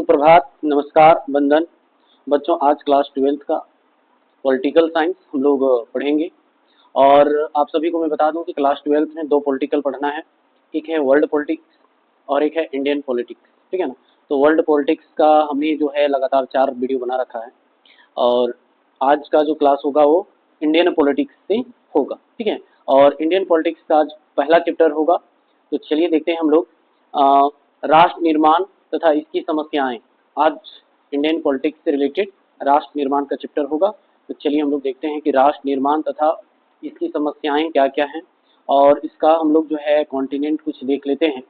सुप्रभात, नमस्कार, वंदन। बच्चों, आज क्लास 12th का पॉलिटिकल साइंस हम लोग पढ़ेंगे। और आप सभी को मैं बता दूं कि क्लास 12th में दो पॉलिटिकल पढ़ना है। एक है वर्ल्ड पॉलिटिक्स और एक है इंडियन पॉलिटिक्स, ठीक है ना। तो वर्ल्ड पॉलिटिक्स का हमने जो है लगातार 4 वीडियो बना रखा है और आज का जो क्लास होगा वो इंडियन पॉलिटिक्स से होगा, ठीक है। और इंडियन पॉलिटिक्स का आज पहला चैप्टर होगा। तो चलिए देखते हैं हम लोग राष्ट्र निर्माण तथा इसकी समस्याएं। आज इंडियन पॉलिटिक्स से रिलेटेड राष्ट्र निर्माण का चैप्टर होगा। तो चलिए हम लोग देखते हैं कि राष्ट्र निर्माण तथा इसकी समस्याएं क्या क्या हैं। और इसका हम लोग जो है कॉन्टिनेंट कुछ देख लेते हैं।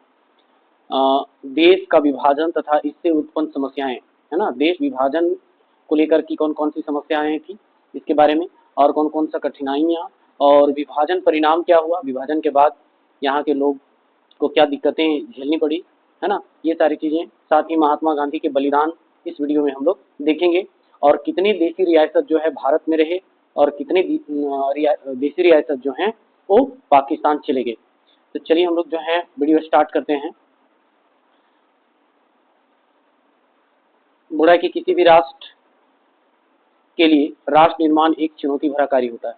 देश का विभाजन तथा इससे उत्पन्न समस्याएं, है ना। देश विभाजन को लेकर की कौन कौन सी समस्याएं थी इसके बारे में, और कौन कौन सा कठिनाइयाँ, और विभाजन परिणाम क्या हुआ, विभाजन के बाद यहाँ के लोग को क्या दिक्कतें झेलनी पड़ी, है ना। ये सारी चीज़ें, साथ ही महात्मा गांधी के बलिदान इस वीडियो में हम लोग देखेंगे। और कितनी देशी रियासत जो है भारत में रहे और कितने देशी रियासत जो हैं वो पाकिस्तान चले गए। तो चलिए हम लोग जो है वीडियो स्टार्ट करते हैं। बोला है कि किसी भी राष्ट्र के लिए राष्ट्र निर्माण एक चुनौती भरा कार्य होता है।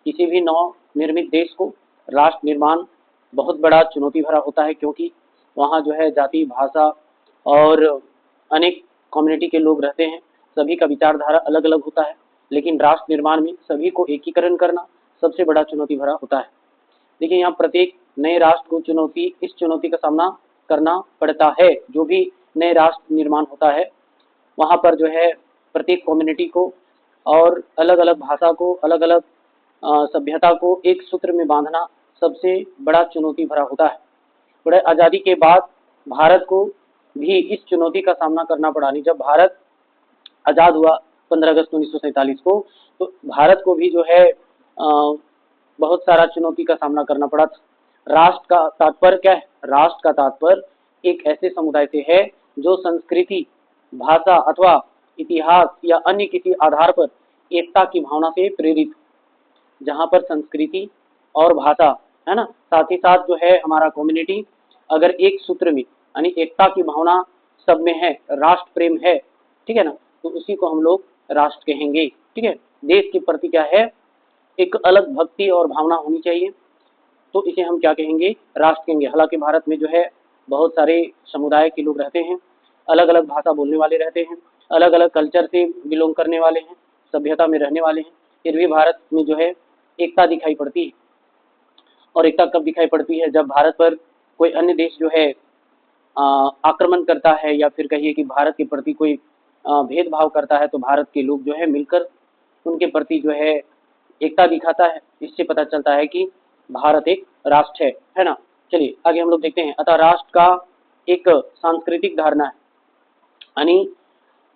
किसी भी नव निर्मित देश को राष्ट्र निर्माण बहुत बड़ा चुनौती भरा होता है, क्योंकि वहाँ जो है जाति, भाषा और अनेक कम्युनिटी के लोग रहते हैं। सभी का विचारधारा अलग अलग होता है, लेकिन राष्ट्र निर्माण में सभी को एकीकरण करना सबसे बड़ा चुनौती भरा होता है। देखिए, यहाँ प्रत्येक नए राष्ट्र को इस चुनौती का सामना करना पड़ता है। जो भी नए राष्ट्र निर्माण होता है वहाँ पर जो है प्रत्येक कम्युनिटी को और अलग अलग भाषा को, अलग अलग सभ्यता को एक सूत्र में बांधना सबसे बड़ा चुनौती भरा होता है। बड़े आज़ादी के बाद भारत को भी इस चुनौती का सामना करना पड़ा। नहीं, जब भारत आज़ाद हुआ 15 अगस्त 1947 को, तो भारत को भी जो है बहुत सारा चुनौती का सामना करना पड़ा था। राष्ट्र का तात्पर्य क्या है? राष्ट्र का तात्पर्य एक ऐसे समुदाय से है जो संस्कृति, भाषा अथवा इतिहास या अन्य किसी आधार पर एकता की भावना से प्रेरित, जहाँ पर संस्कृति और भाषा, है ना, साथ ही साथ जो है हमारा कम्युनिटी अगर एक सूत्र में यानी एकता की भावना सब में है, राष्ट्र प्रेम है, ठीक है ना, तो उसी को हम लोग राष्ट्र कहेंगे, ठीक है। देश के प्रति क्या है, एक अलग भक्ति और भावना होनी चाहिए, तो इसे हम क्या कहेंगे, राष्ट्र कहेंगे। हालांकि भारत में जो है बहुत सारे समुदाय के लोग रहते हैं, अलग अलग भाषा बोलने वाले रहते हैं, अलग अलग कल्चर से बिलोंग करने वाले हैं, सभ्यता में रहने वाले हैं, फिर भी भारत में जो है एकता दिखाई पड़ती है। और एकता कब दिखाई पड़ती है? जब भारत पर कोई अन्य देश जो है आक्रमण करता है, या फिर कहिए कि भारत के प्रति कोई भेदभाव करता है, तो भारत के लोग जो है मिलकर उनके प्रति जो है एकता दिखाता है। इससे पता चलता है कि भारत एक राष्ट्र है ना। चलिए आगे हम लोग देखते हैं। अतः राष्ट्र का एक सांस्कृतिक धारणा है, यानी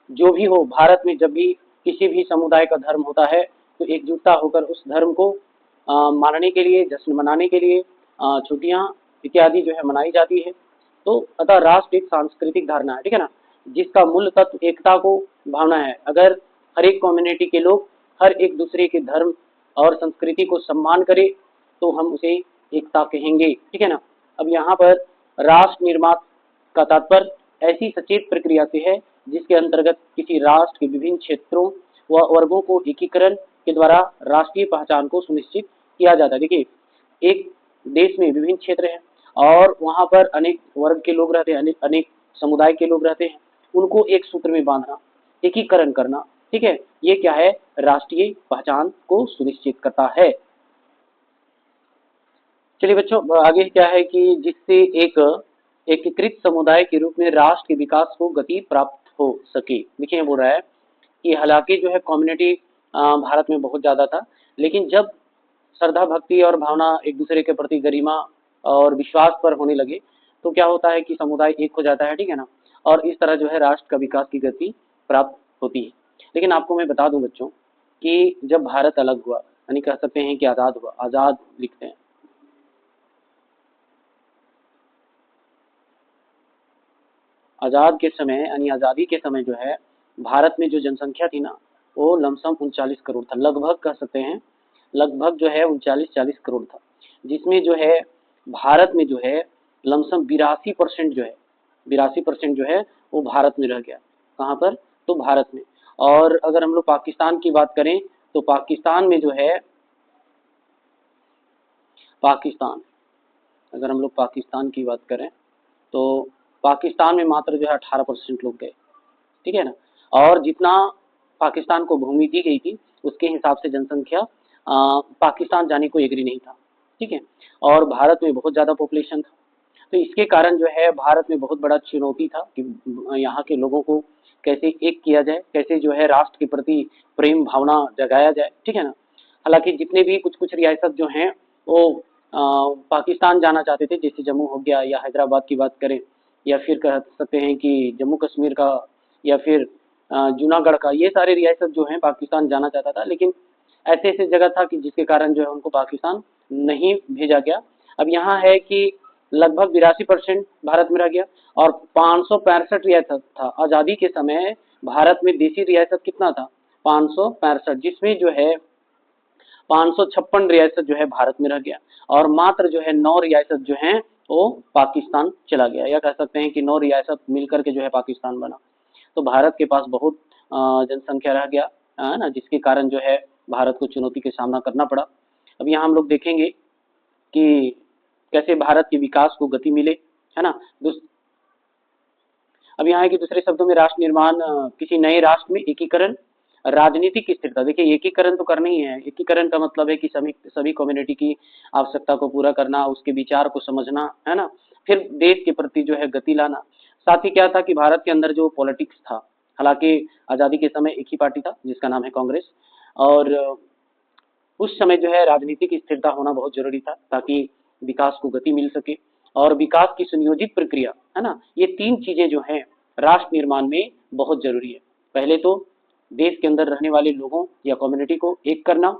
जो भी हो, भारत में जब भी किसी भी समुदाय का धर्म होता है तो एकजुटता होकर उस धर्म को मानने के लिए, जश्न मनाने के लिए छुट्टियां इत्यादि जो है मनाई जाती है। तो अतः राष्ट्र एक सांस्कृतिक धारणा है, ठीक है ना, जिसका मूल तत्व एकता को भावना है। अगर हर एक कम्युनिटी के लोग हर एक दूसरे के धर्म और संस्कृति को सम्मान करे तो हम उसे एकता कहेंगे, ठीक है ना। अब यहाँ पर राष्ट्र निर्माण का तात्पर्य ऐसी सचेत प्रक्रिया से है जिसके अंतर्गत किसी राष्ट्र के विभिन्न क्षेत्रों व वर्गों को एकीकरण के द्वारा राष्ट्रीय पहचान को सुनिश्चित किया जाता है। देखिए, एक देश में विभिन्न क्षेत्र हैं और वहाँ पर अनेक वर्ग के लोग रहते हैं, अनेक समुदाय के लोग रहते हैं, उनको एक सूत्र में बांधना, एकीकरण करना, ठीक है, ये क्या है, राष्ट्रीय पहचान को सुनिश्चित करता है। चलिए बच्चों, आगे क्या है कि जिससे एक एकीकृत समुदाय के रूप में राष्ट्र के विकास को गति प्राप्त हो सके। देखिए, बोल रहा है कि हालांकि जो है कम्युनिटी भारत में बहुत ज़्यादा था, लेकिन जब श्रद्धा, भक्ति और भावना एक दूसरे के प्रति, गरिमा और विश्वास पर होने लगे, तो क्या होता है कि समुदाय एक हो जाता है, ठीक है ना। और इस तरह जो है राष्ट्र का विकास की गति प्राप्त होती है। लेकिन आपको मैं बता दूं बच्चों कि जब भारत अलग हुआ, यानी कह सकते हैं कि आज़ाद हुआ, आज़ाद लिखते हैं, आज़ाद के समय यानी आज़ादी के समय जो है भारत में जो जनसंख्या थी ना, वो लमसम 39 करोड़ था, लगभग कह सकते हैं, लगभग जो है 39-40 करोड़ था, जिसमें जो है भारत में जो है लमसम 82% जो है 82% जो है वो भारत में रह गया। कहाँ पर? तो भारत में। और अगर हम लोग पाकिस्तान की बात करें तो पाकिस्तान में जो है पाकिस्तान अगर हम लोग पाकिस्तान की बात करें तो पाकिस्तान में मात्र जो है 18% लोग गए, ठीक है ना। और जितना पाकिस्तान को भूमि दी गई थी उसके हिसाब से जनसंख्या पाकिस्तान जाने को एग्री नहीं था, ठीक है। और भारत में बहुत ज़्यादा पॉपुलेशन था, तो इसके कारण जो है भारत में बहुत बड़ा चुनौती था कि यहाँ के लोगों को कैसे एक किया जाए, कैसे जो है राष्ट्र के प्रति प्रेम भावना जगाया जाए, ठीक है ना। हालांकि जितने भी कुछ कुछ रियासत जो हैं वो पाकिस्तान जाना चाहते थे, जैसे जम्मू हो गया या हैदराबाद की बात करें या फिर कह सकते हैं कि जम्मू कश्मीर का या फिर जूनागढ़ का, ये सारे रियासत जो हैं पाकिस्तान जाना चाहता था, लेकिन ऐसे ऐसे जगह था कि जिसके कारण जो है उनको पाकिस्तान नहीं भेजा गया। अब यहाँ है कि लगभग 82% भारत में रह गया और 565 रियासत था। आज़ादी के समय भारत में देशी रियासत कितना था? 565, जिसमें जो है 556 रियासत जो है भारत में रह गया और मात्र जो है 9 रियासत जो हैं वो पाकिस्तान चला गया, या कह सकते हैं कि 9 रियासत मिलकर के जो है पाकिस्तान बना। तो भारत के पास बहुत जनसंख्या रह गया, है ना, जिसके कारण जो है भारत को चुनौती का सामना करना पड़ा। अब यहाँ हम लोग देखेंगे कि कैसे भारत के विकास को गति मिले, है ना। अब यहाँ है कि दूसरे शब्दों में राष्ट्र निर्माण किसी नए राष्ट्र में एकीकरण, राजनीतिक स्थिरता। देखिए एकीकरण तो करना ही है, एकीकरण का मतलब है कि सभी सभी कम्युनिटी की आवश्यकता को पूरा करना, उसके विचार को समझना, है ना, फिर देश के प्रति जो है गति लाना। साथ ही क्या था कि भारत के अंदर जो पॉलिटिक्स था, हालांकि आज़ादी के समय एक ही पार्टी था जिसका नाम है कांग्रेस, और उस समय जो है राजनीतिक स्थिरता होना बहुत जरूरी था ताकि विकास को गति मिल सके और विकास की सुनियोजित प्रक्रिया, है ना, ये 3 चीजें जो हैं राष्ट्र निर्माण में बहुत जरूरी है। पहले तो देश के अंदर रहने वाले लोगों या कम्युनिटी को एक करना,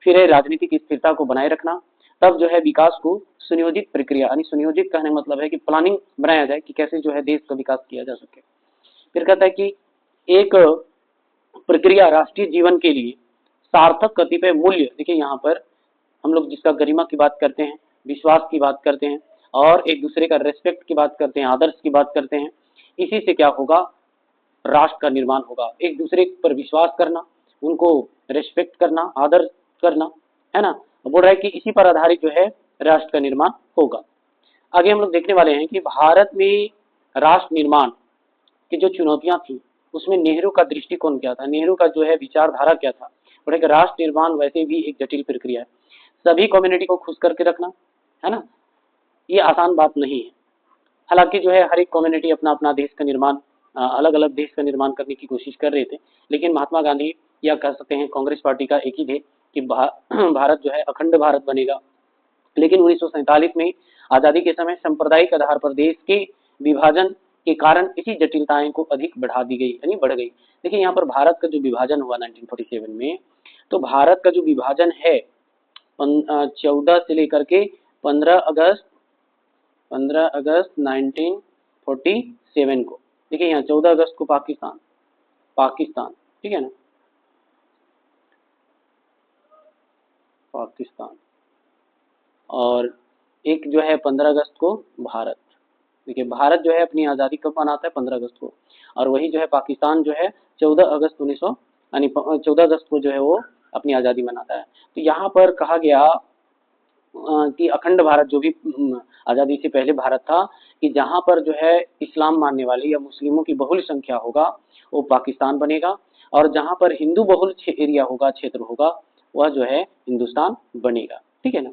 फिर है राजनीतिक स्थिरता को बनाए रखना, तब जो है विकास को सुनियोजित प्रक्रिया, यानी सुनियोजित कहने का मतलब है कि प्लानिंग बनाया जाए कि कैसे जो है देश का विकास किया जा सके। फिर कहता है कि एक प्रक्रिया राष्ट्रीय जीवन के लिए सार्थक कतिपय मूल्य। देखिए यहाँ पर हम लोग जिसका गरिमा की बात करते हैं, विश्वास की बात करते हैं और एक दूसरे का रेस्पेक्ट की बात करते हैं, आदर्श की बात करते हैं, इसी से क्या होगा? राष्ट्र का निर्माण होगा। एक दूसरे पर विश्वास करना, उनको रेस्पेक्ट करना, आदर करना, है ना। बोल रहा है कि इसी पर आधारित जो है राष्ट्र का निर्माण होगा। आगे हम लोग देखने वाले हैं कि भारत में राष्ट्र निर्माण की जो चुनौतियां थी उसमें नेहरू का दृष्टिकोण क्या था, नेहरू का जो है विचारधारा क्या था। बोले कि राष्ट्र निर्माण वैसे भी एक जटिल प्रक्रिया है, सभी कम्युनिटी को खुश करके रखना, है ना, ये आसान बात नहीं है। हालांकि जो है हर एक कम्युनिटी अपना अपना देश का निर्माण, अलग अलग देश का निर्माण करने की कोशिश कर रहे थे, लेकिन महात्मा गांधी या कह सकते हैं कांग्रेस पार्टी का एक ही थे कि भारत जो है अखंड भारत बनेगा। लेकिन 1947 में आज़ादी के समय सांप्रदायिक आधार पर देश के विभाजन के कारण इसी जटिलताएं को अधिक बढ़ा दी गई, यानी बढ़ गई। देखिए यहाँ पर भारत का जो विभाजन हुआ 1947 में, तो भारत का जो विभाजन है 14 से लेकर के 15 अगस्त 1947 को, देखिए यहाँ 14 अगस्त को पाकिस्तान, ठीक है ना, पाकिस्तान, और एक जो है 15 अगस्त को भारत। देखिए भारत जो है अपनी आज़ादी कब मनाता है? 15 अगस्त को, और वही जो है पाकिस्तान जो है 14 अगस्त 1900 यानी 14 अगस्त को जो है वो अपनी आज़ादी मनाता है। तो यहाँ पर कहा गया कि अखंड भारत जो भी आज़ादी से पहले भारत था, कि जहाँ पर जो है इस्लाम मानने वाले या मुस्लिमों की बहुल संख्या होगा वो पाकिस्तान बनेगा, और जहाँ पर हिंदू बहुल एरिया होगा, क्षेत्र होगा, वह जो है हिंदुस्तान बनेगा, ठीक है ना।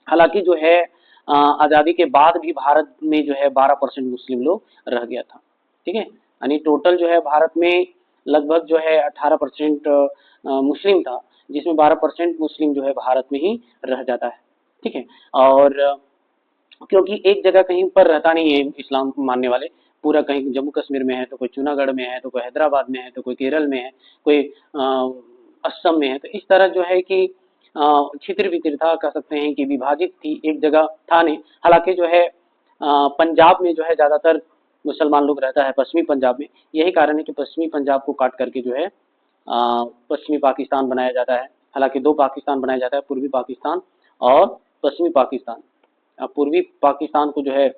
हालांकि जो है आज़ादी के बाद भी भारत में जो है 12% मुस्लिम लोग रह गया था, ठीक है, यानी टोटल जो है भारत में लगभग जो है 18% मुस्लिम था, जिसमें 12% मुस्लिम जो है भारत में ही रह जाता है, ठीक है। और क्योंकि एक जगह कहीं पर रहता नहीं है इस्लाम मानने वाले, पूरा कहीं जम्मू कश्मीर में है, तो कोई जूनागढ़ में है, तो कोई हैदराबाद में है, तो कोई केरल में है, कोई असम में है, तो इस तरह जो है कि छितिर वितिर था, कह सकते हैं कि विभाजित थी, एक जगह था नहीं। हालांकि जो है पंजाब में जो है ज़्यादातर मुसलमान लोग रहता है, पश्चिमी पंजाब में, यही कारण है कि पश्चिमी पंजाब को काट करके जो है पश्चिमी पाकिस्तान बनाया जाता है। हालांकि 2 पाकिस्तान बनाया जाता है, पूर्वी पाकिस्तान और पश्चिमी पाकिस्तान। पूर्वी पाकिस्तान को जो है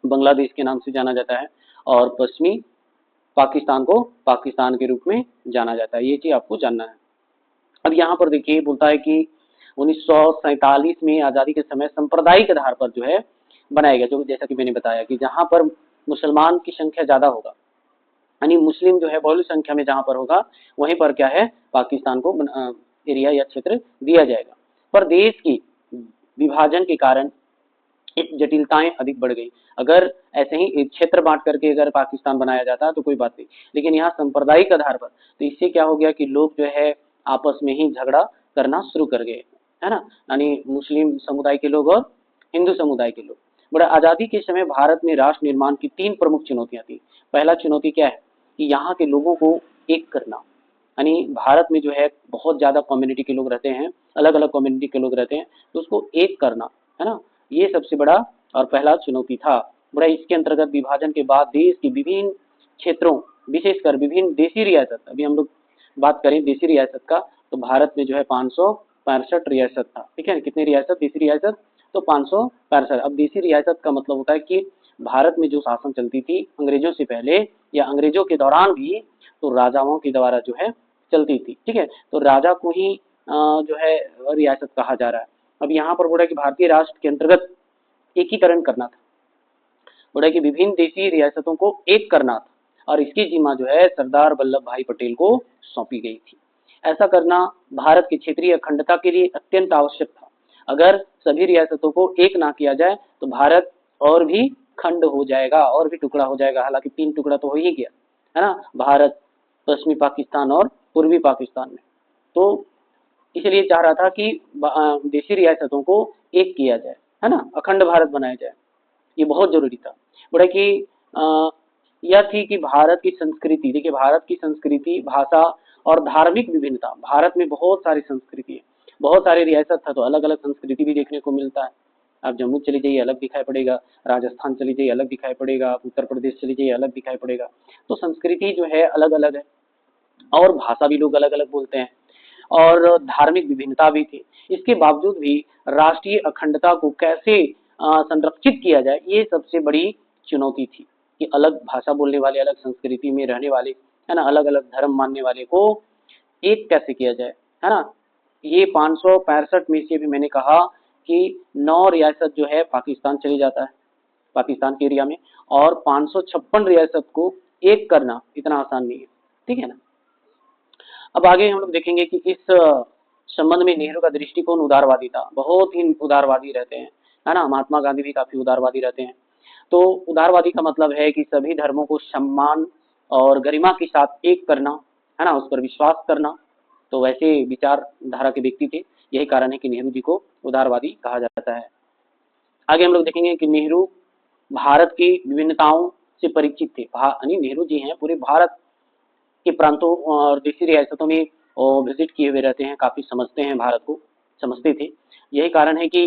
बांग्लादेश के नाम से जाना जाता है और पश्चिमी पाकिस्तान को पाकिस्तान के रूप में जाना जाता है। ये चीज आपको जानना है। अब यहाँ पर देखिए बोलता है कि 1947 में आजादी के समय सांप्रदायिक आधार पर जो है बनाया गया, जो जैसा कि मैंने बताया कि जहाँ पर मुसलमान की संख्या ज्यादा होगा, यानी मुस्लिम जो है बहुल संख्या में जहाँ पर होगा वहीं पर क्या है पाकिस्तान को एरिया या क्षेत्र दिया जाएगा। पर देश की विभाजन के कारण इस जटिलताएं अधिक बढ़ गई। अगर ऐसे ही एक क्षेत्र बांट करके अगर पाकिस्तान बनाया जाता तो कोई बात नहीं, लेकिन यहाँ सांप्रदायिक आधार पर, तो इससे क्या हो गया कि लोग जो है आपस में ही झगड़ा करना शुरू कर गए, है ना, यानी मुस्लिम समुदाय के लोग और हिंदू समुदाय के लोग। बड़ा आजादी के समय भारत में राष्ट्र निर्माण की 3 प्रमुख चुनौतियां थी। पहला चुनौती क्या है कि यहाँ के लोगों को एक करना, यानी भारत में जो है बहुत ज्यादा कम्युनिटी के लोग रहते हैं, अलग अलग कम्युनिटी के लोग रहते हैं, तो उसको एक करना, है ना, ये सबसे बड़ा और पहला चुनौती था। बड़ा इसके अंतर्गत विभाजन के बाद देश की विभिन्न क्षेत्रों, विशेषकर विभिन्न देशी रियासत, अभी हम लोग बात करें देशी रियासत का, तो भारत में जो है 565 रियासत था। ठीक है, कितनी रियासत, देशी रियासत, तो 565। अब देशी रियासत का मतलब होता है कि भारत में जो शासन चलती थी अंग्रेजों से पहले या अंग्रेजों के दौरान भी, तो राजाओं के द्वारा जो है चलती थी। ठीक है, तो राजा को ही जो है रियासत कहा जा रहा है। अब यहाँ पर बोला कि भारतीय राष्ट्र के अंतर्गत एकीकरण करना था, बोला कि विभिन्न देशी रियासतों को एक करना था, और इसकी जिम्मा जो है सरदार वल्लभ भाई पटेल को सौंपी गई थी। ऐसा करना भारत की क्षेत्रीय अखंडता के लिए अत्यंत आवश्यक था। अगर सभी रियासतों को एक ना किया जाए तो भारत और भी खंड हो जाएगा, और भी टुकड़ा हो जाएगा। हालांकि 3 टुकड़ा तो हो ही गया, है ना, भारत, पश्चिमी पाकिस्तान और पूर्वी पाकिस्तान में। तो इसलिए चाह रहा था कि देशी रियासतों को एक किया जाए, है ना, अखंड भारत बनाया जाए, ये बहुत जरूरी था। बोला कि यह थी कि भारत की संस्कृति, देखिए भारत की संस्कृति, भाषा और धार्मिक विभिन्नता, भारत में बहुत सारी संस्कृति है, बहुत सारे रियासत था तो अलग अलग संस्कृति भी देखने को मिलता है। आप जम्मू चली जाइए अलग दिखाई पड़ेगा, राजस्थान चली जाइए अलग दिखाई पड़ेगा, आप उत्तर प्रदेश चली जाइए अलग दिखाई पड़ेगा। तो संस्कृति जो है अलग अलग है, और भाषा भी लोग अलग अलग बोलते हैं, और धार्मिक विभिन्नता भी थी। इसके बावजूद भी राष्ट्रीय अखंडता को कैसे संरक्षित किया जाए, ये सबसे बड़ी चुनौती थी कि अलग भाषा बोलने वाले, अलग संस्कृति में रहने वाले, है ना, अलग अलग धर्म मानने वाले को एक कैसे किया जाए, है ना। ये 565 में से भी मैंने कहा कि 9 रियासत जो है पाकिस्तान चली जाता है, पाकिस्तान के एरिया में, और 556 रियासत को एक करना इतना आसान नहीं है। ठीक है ना। अब आगे हम लोग देखेंगे कि इस संबंध में नेहरू का दृष्टिकोण उदारवादी था, बहुत ही उदारवादी रहते हैं, है ना। महात्मा गांधी भी काफी उदारवादी रहते हैं। तो उदारवादी का मतलब है कि सभी धर्मों को सम्मान और गरिमा के साथ एक करना, है ना, उस पर विश्वास करना। तो वैसे विचारधारा के व्यक्ति थे, यही कारण है कि नेहरू जी को उदारवादी कहा जाता है। आगे हम लोग देखेंगे कि नेहरू भारत की विभिन्नताओं से परिचित थे, यानी नेहरू जी हैं पूरे भारत के प्रांतों और देशी रियासतों में विजिट किए हुए रहते हैं, काफी समझते हैं, भारत को समझते थे। यही कारण है कि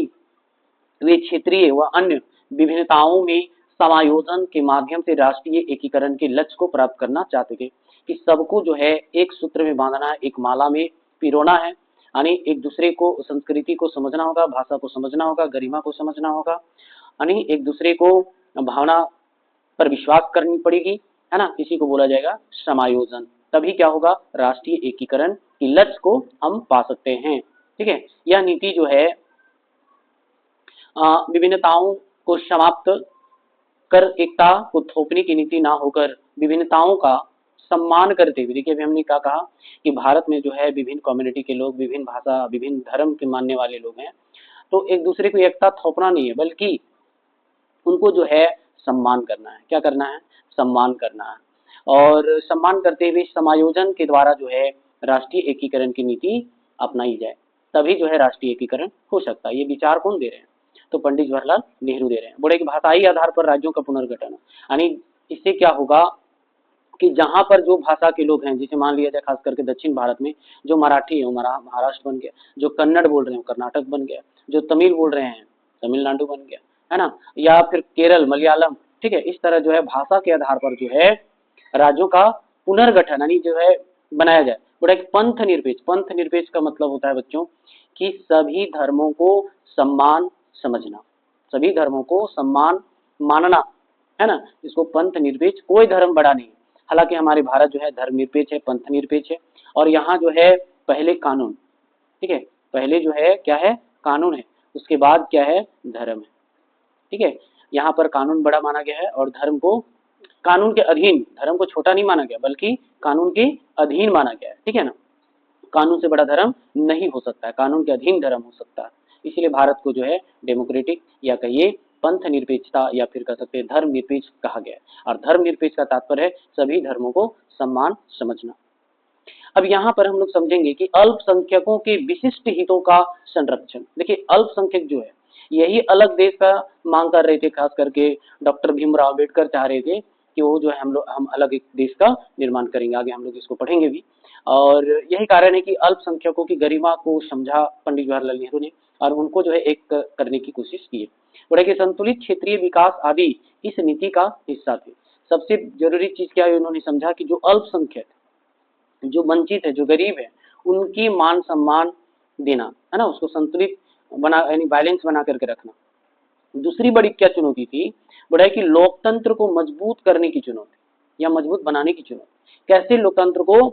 वे क्षेत्रीय व अन्य विभिन्नताओं में समायोजन के माध्यम से राष्ट्रीय एकीकरण के लक्ष्य को प्राप्त करना चाहते थे, कि सबको जो है एक सूत्र में बांधना है, एक माला में पिरोना है, यानी एक दूसरे को, संस्कृति को समझना होगा, भाषा को समझना होगा, गरिमा को समझना होगा, यानी एक दूसरे को भावना पर विश्वास करनी पड़ेगी, है ना, इसी को बोला जाएगा समायोजन। तभी क्या होगा, राष्ट्रीय एकीकरण की लक्ष्य को हम पा सकते हैं। ठीक है, यह नीति जो है विभिन्नताओं को समाप्त कर एकता को थोपने की नीति ना होकर विभिन्नताओं का सम्मान करते हुए, देखिए अभी हमने क्या कहा कि भारत में जो है विभिन्न कम्युनिटी के लोग, विभिन्न भाषा, विभिन्न धर्म के मानने वाले लोग हैं, तो एक दूसरे को एकता थोपना नहीं है, बल्कि उनको जो है सम्मान करना है। क्या करना है, सम्मान करना है, और सम्मान करते हुए समायोजन के द्वारा जो है राष्ट्रीय एकीकरण की नीति अपनाई जाए, तभी जो है राष्ट्रीय एकीकरण हो सकता है। ये विचार कौन दे रहे हैं, तो पंडित जवाहरलाल नेहरू दे रहे हैं। बोले कि भाषाई आधार पर राज्यों का पुनर्गठन, यानी इससे क्या होगा कि जहां पर जो भाषा के लोग हैं, जैसे मान लिया जाए खास करके दक्षिण भारत में जो मराठी है वो महाराष्ट्र बन गया, जो कन्नड़ बोल रहे हैं वो कर्नाटक बन गया, जो तमिल बोल रहे हैं तमिलनाडु बन गया, है ना, या फिर केरल, मलयालम। ठीक है, इस तरह जो है भाषा के आधार पर जो है राज्यों का पुनर्गठन यानी जो है बनाया जाए। बड़ा एक पंथ निरपेक्ष, पंथ निरपेक्ष का मतलब होता है बच्चों कि सभी धर्मों को सम्मान समझना, सभी धर्मों को सम्मान मानना, है ना, इसको पंथ निरपेक्ष, कोई धर्म बड़ा नहीं, हालांकि हमारे भारत जो है धर्मनिरपेक्ष है, पंथ निरपेक्ष है, और यहाँ जो है पहले कानून, ठीक है, पहले जो है क्या है, कानून है, उसके बाद क्या है, धर्म है, ठीक है। यहाँ पर कानून बड़ा माना गया है और धर्म को कानून के अधीन, धर्म को छोटा नहीं माना गया बल्कि कानून के अधीन माना गया है, ठीक है ना। कानून से बड़ा धर्म नहीं हो सकता है, कानून के अधीन धर्म हो सकता है। इसीलिए भारत को जो है डेमोक्रेटिक या कहिए पंथ निरपेक्षता या फिर कह सकते हैं धर्म निरपेक्ष कहा गया है। और धर्म निरपेक्ष का तात्पर्य है सभी धर्मों को सम्मान समझना। अब यहाँ पर हम लोग समझेंगे कि अल्पसंख्यकों के विशिष्ट हितों का संरक्षण। देखिए अल्पसंख्यक जो है यही अलग देश का मांग कर रहे थे, खास करके डॉक्टर भीमराव अम्बेडकर चाह रहे थे कि वो जो है हम अलग एक देश का निर्माण करेंगे। आगे हम लोग इसको पढ़ेंगे भी। और यही कारण है कि अल्पसंख्यकों की गरिमा को समझा पंडित जवाहरलाल नेहरू ने और उनको जो है एक करने की कोशिश की है। बोले कि संतुलित क्षेत्रीय विकास आदि इस नीति का हिस्सा थे। सबसे जरूरी चीज क्या है, उन्होंने समझा कि जो अल्पसंख्यक, जो वंचित है, जो गरीब है, उनकी मान सम्मान देना है ना, उसको संतुलित बना यानी बैलेंस बना करके रखना। दूसरी बड़ी क्या चुनौती थी, बोला कि लोकतंत्र को मजबूत करने की चुनौती या मजबूत बनाने की चुनौती। कैसे लोकतंत्र को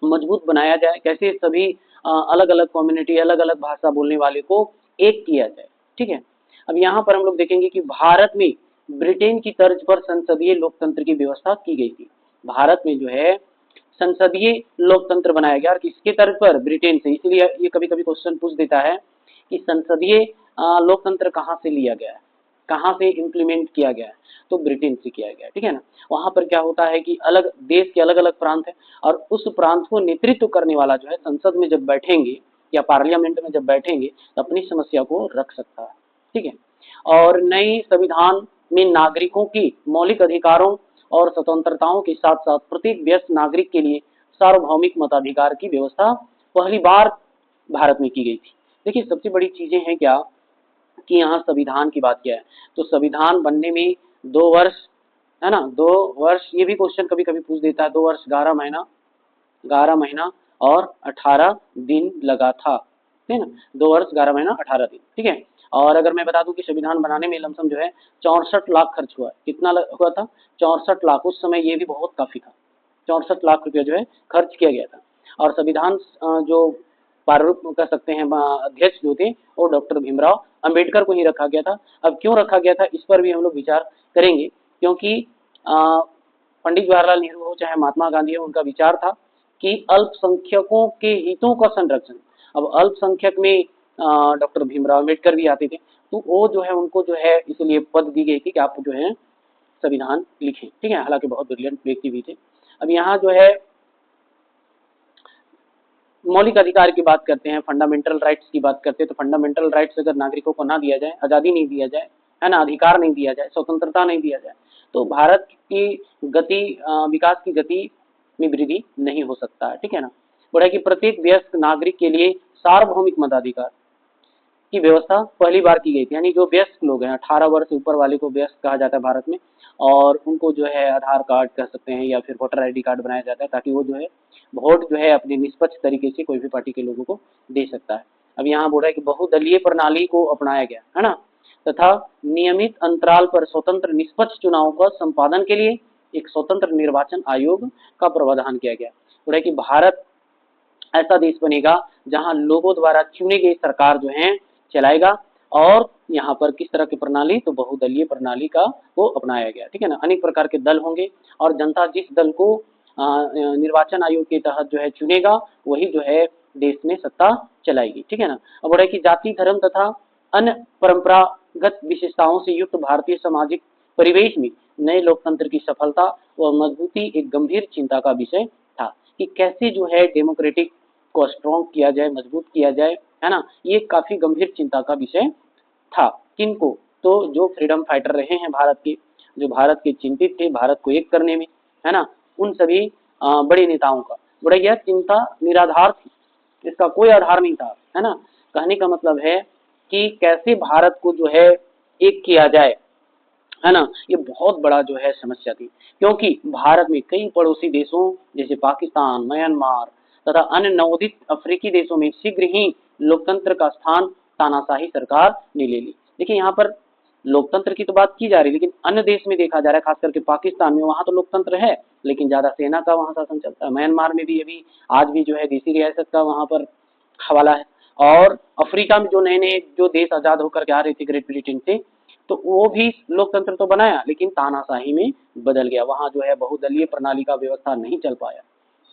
मजबूत बनाया जाए, कैसे सभी अलग अलग कम्युनिटी, अलग अलग भाषा बोलने वाले को एक किया जाए, ठीक है। अब यहाँ पर हम लोग देखेंगे कि भारत में ब्रिटेन की तर्ज पर संसदीय लोकतंत्र की व्यवस्था की गई थी। भारत में जो है संसदीय लोकतंत्र बनाया गया और किसके तर्ज पर, ब्रिटेन से। इसलिए ये कभी कभी क्वेश्चन पूछ देता है कि संसदीय लोकतंत्र कहाँ से लिया गया है, कहाँ से इम्प्लीमेंट किया गया है, तो ब्रिटेन से किया गया, ठीक है ना। वहां पर क्या होता है कि अलग देश के अलग अलग प्रांत है और उस प्रांत को नेतृत्व करने वाला जो है संसद में जब बैठेंगे या पार्लियामेंट में जब बैठेंगे तो अपनी समस्या को रख सकता है, ठीक है। और नई संविधान में नागरिकों की मौलिक अधिकारों और स्वतंत्रताओं के साथ साथ प्रत्येक व्यस्त नागरिक के लिए सार्वभौमिक मताधिकार की व्यवस्था पहली बार भारत में की गई थी। देखिए सबसे बड़ी चीजें हैं क्या कि यहाँ संविधान की बात किया है, तो संविधान बनने में 2 वर्ष है ना, 2 वर्ष, ये भी क्वेश्चन कभी कभी पूछ देता है, 2 वर्ष 11 महीना और 18 दिन लगा था, ठीक है ना, 2 वर्ष 11 महीना 18 दिन, ठीक है। और अगर मैं बता दूं कि संविधान बनाने में लमसम जो है 64 लाख खर्च हुआ। कितना हुआ था, 64 लाख। उस समय ये भी बहुत काफी था, 64 लाख रुपया जो है खर्च किया गया था। और संविधान जो प्रारूप कर सकते हैं अध्यक्ष जो थे वो डॉक्टर भीमराव अंबेडकर को ही रखा गया था। अब क्यों रखा गया था इस पर भी हम लोग विचार करेंगे, क्योंकि पंडित जवाहरलाल नेहरू हो चाहे महात्मा गांधी हो, उनका विचार था कि अल्पसंख्यकों के हितों का संरक्षण। अब अल्पसंख्यक में डॉक्टर भीमराव अम्बेडकर भी आते थे, तो वो जो है उनको जो है इसलिए पद दी गई थी कि आप जो है संविधान लिखें, ठीक है। हालांकि बहुत ब्रिलियंट व्यक्ति भी थे। अब यहाँ जो है मौलिक अधिकार की बात करते हैं, फंडामेंटल राइट्स की बात करते हैं, तो फंडामेंटल राइट्स अगर नागरिकों को ना दिया जाए, आज़ादी नहीं दिया जाए, है ना, अधिकार नहीं दिया जाए, स्वतंत्रता नहीं दिया जाए, तो भारत की गति विकास की गति में वृद्धि नहीं हो सकता है, ठीक है ना। बोला कि प्रत्येक वयस्क नागरिक के लिए सार्वभौमिक मताधिकार की व्यवस्था पहली बार की गई थी। यानी जो वयस्क लोग हैं, 18 वर्ष से ऊपर वाले को वयस्क कहा जाता है भारत में, और उनको जो है आधार कार्ड कह सकते हैं या फिर वोटर आईडी कार्ड बनाया जाता है, ताकि वो जो है वोट जो है अपने निष्पक्ष तरीके से कोई भी पार्टी के लोगों को दे सकता है। अब यहाँ बोल रहा है कि बहुदलीय प्रणाली को अपनाया गया, है ना, तथा नियमित अंतराल पर स्वतंत्र निष्पक्ष चुनाव का संपादन के लिए एक स्वतंत्र निर्वाचन आयोग का प्रावधान किया गया। बोल रहा है कि भारत ऐसा देश बनेगा जहां लोगों द्वारा चुने गए सरकार जो है चलाएगा। और यहाँ पर किस तरह की प्रणाली, तो बहुदलीय प्रणाली का वो अपनाया गया, ठीक है ना। अनेक प्रकार के दल होंगे और जनता जिस दल को निर्वाचन आयोग के तहत जो है चुनेगा वही जो है देश में सत्ता चलाएगी, ठीक है ना। अब बोला कि जाति, धर्म तथा अन्य परंपरागत विशेषताओं से युक्त भारतीय सामाजिक परिवेश में नए लोकतंत्र की सफलता व मजबूती एक गंभीर चिंता का विषय था कि कैसे जो है डेमोक्रेटिक को स्ट्रॉन्ग किया जाए, मजबूत किया जाए, है ना। ये काफी गंभीर चिंता का विषय था। किनको, तो जो फ्रीडम फाइटर रहे हैं भारत के, जो भारत के चिंतित थे भारत को एक करने में, है ना, उन सभी बड़े नेताओं का। बड़ा यह चिंता निराधार थी, इसका कोई आधार नहीं था, है ना। कहने का मतलब है कि कैसे भारत को जो है एक किया जाए, है ना, ये बहुत बड़ा जो है समस्या थी। क्योंकि भारत में कई पड़ोसी देशों जैसे पाकिस्तान, म्यांमार तथा अन्य नवोदित अफ्रीकी देशों में शीघ्र ही लोकतंत्र का स्थान तानाशाही सरकार ने ले ली। देखिए यहाँ पर लोकतंत्र की तो बात की जा रही है, लेकिन अन्य देश में देखा जा रहा है, खास करके पाकिस्तान में, वहां तो लोकतंत्र है लेकिन ज्यादा सेना का वहां शासन चलता है। म्यांमार में भी अभी आज भी जो है देसी रियासत का वहां पर हवाला है। और अफ्रीका में जो नए नए जो देश आजाद होकर के आ रहे थे ग्रेट ब्रिटेन से, तो वो भी लोकतंत्र तो बनाया लेकिन तानाशाही में बदल गया, वहां जो है बहुदलीय प्रणाली का व्यवस्था नहीं चल पाया।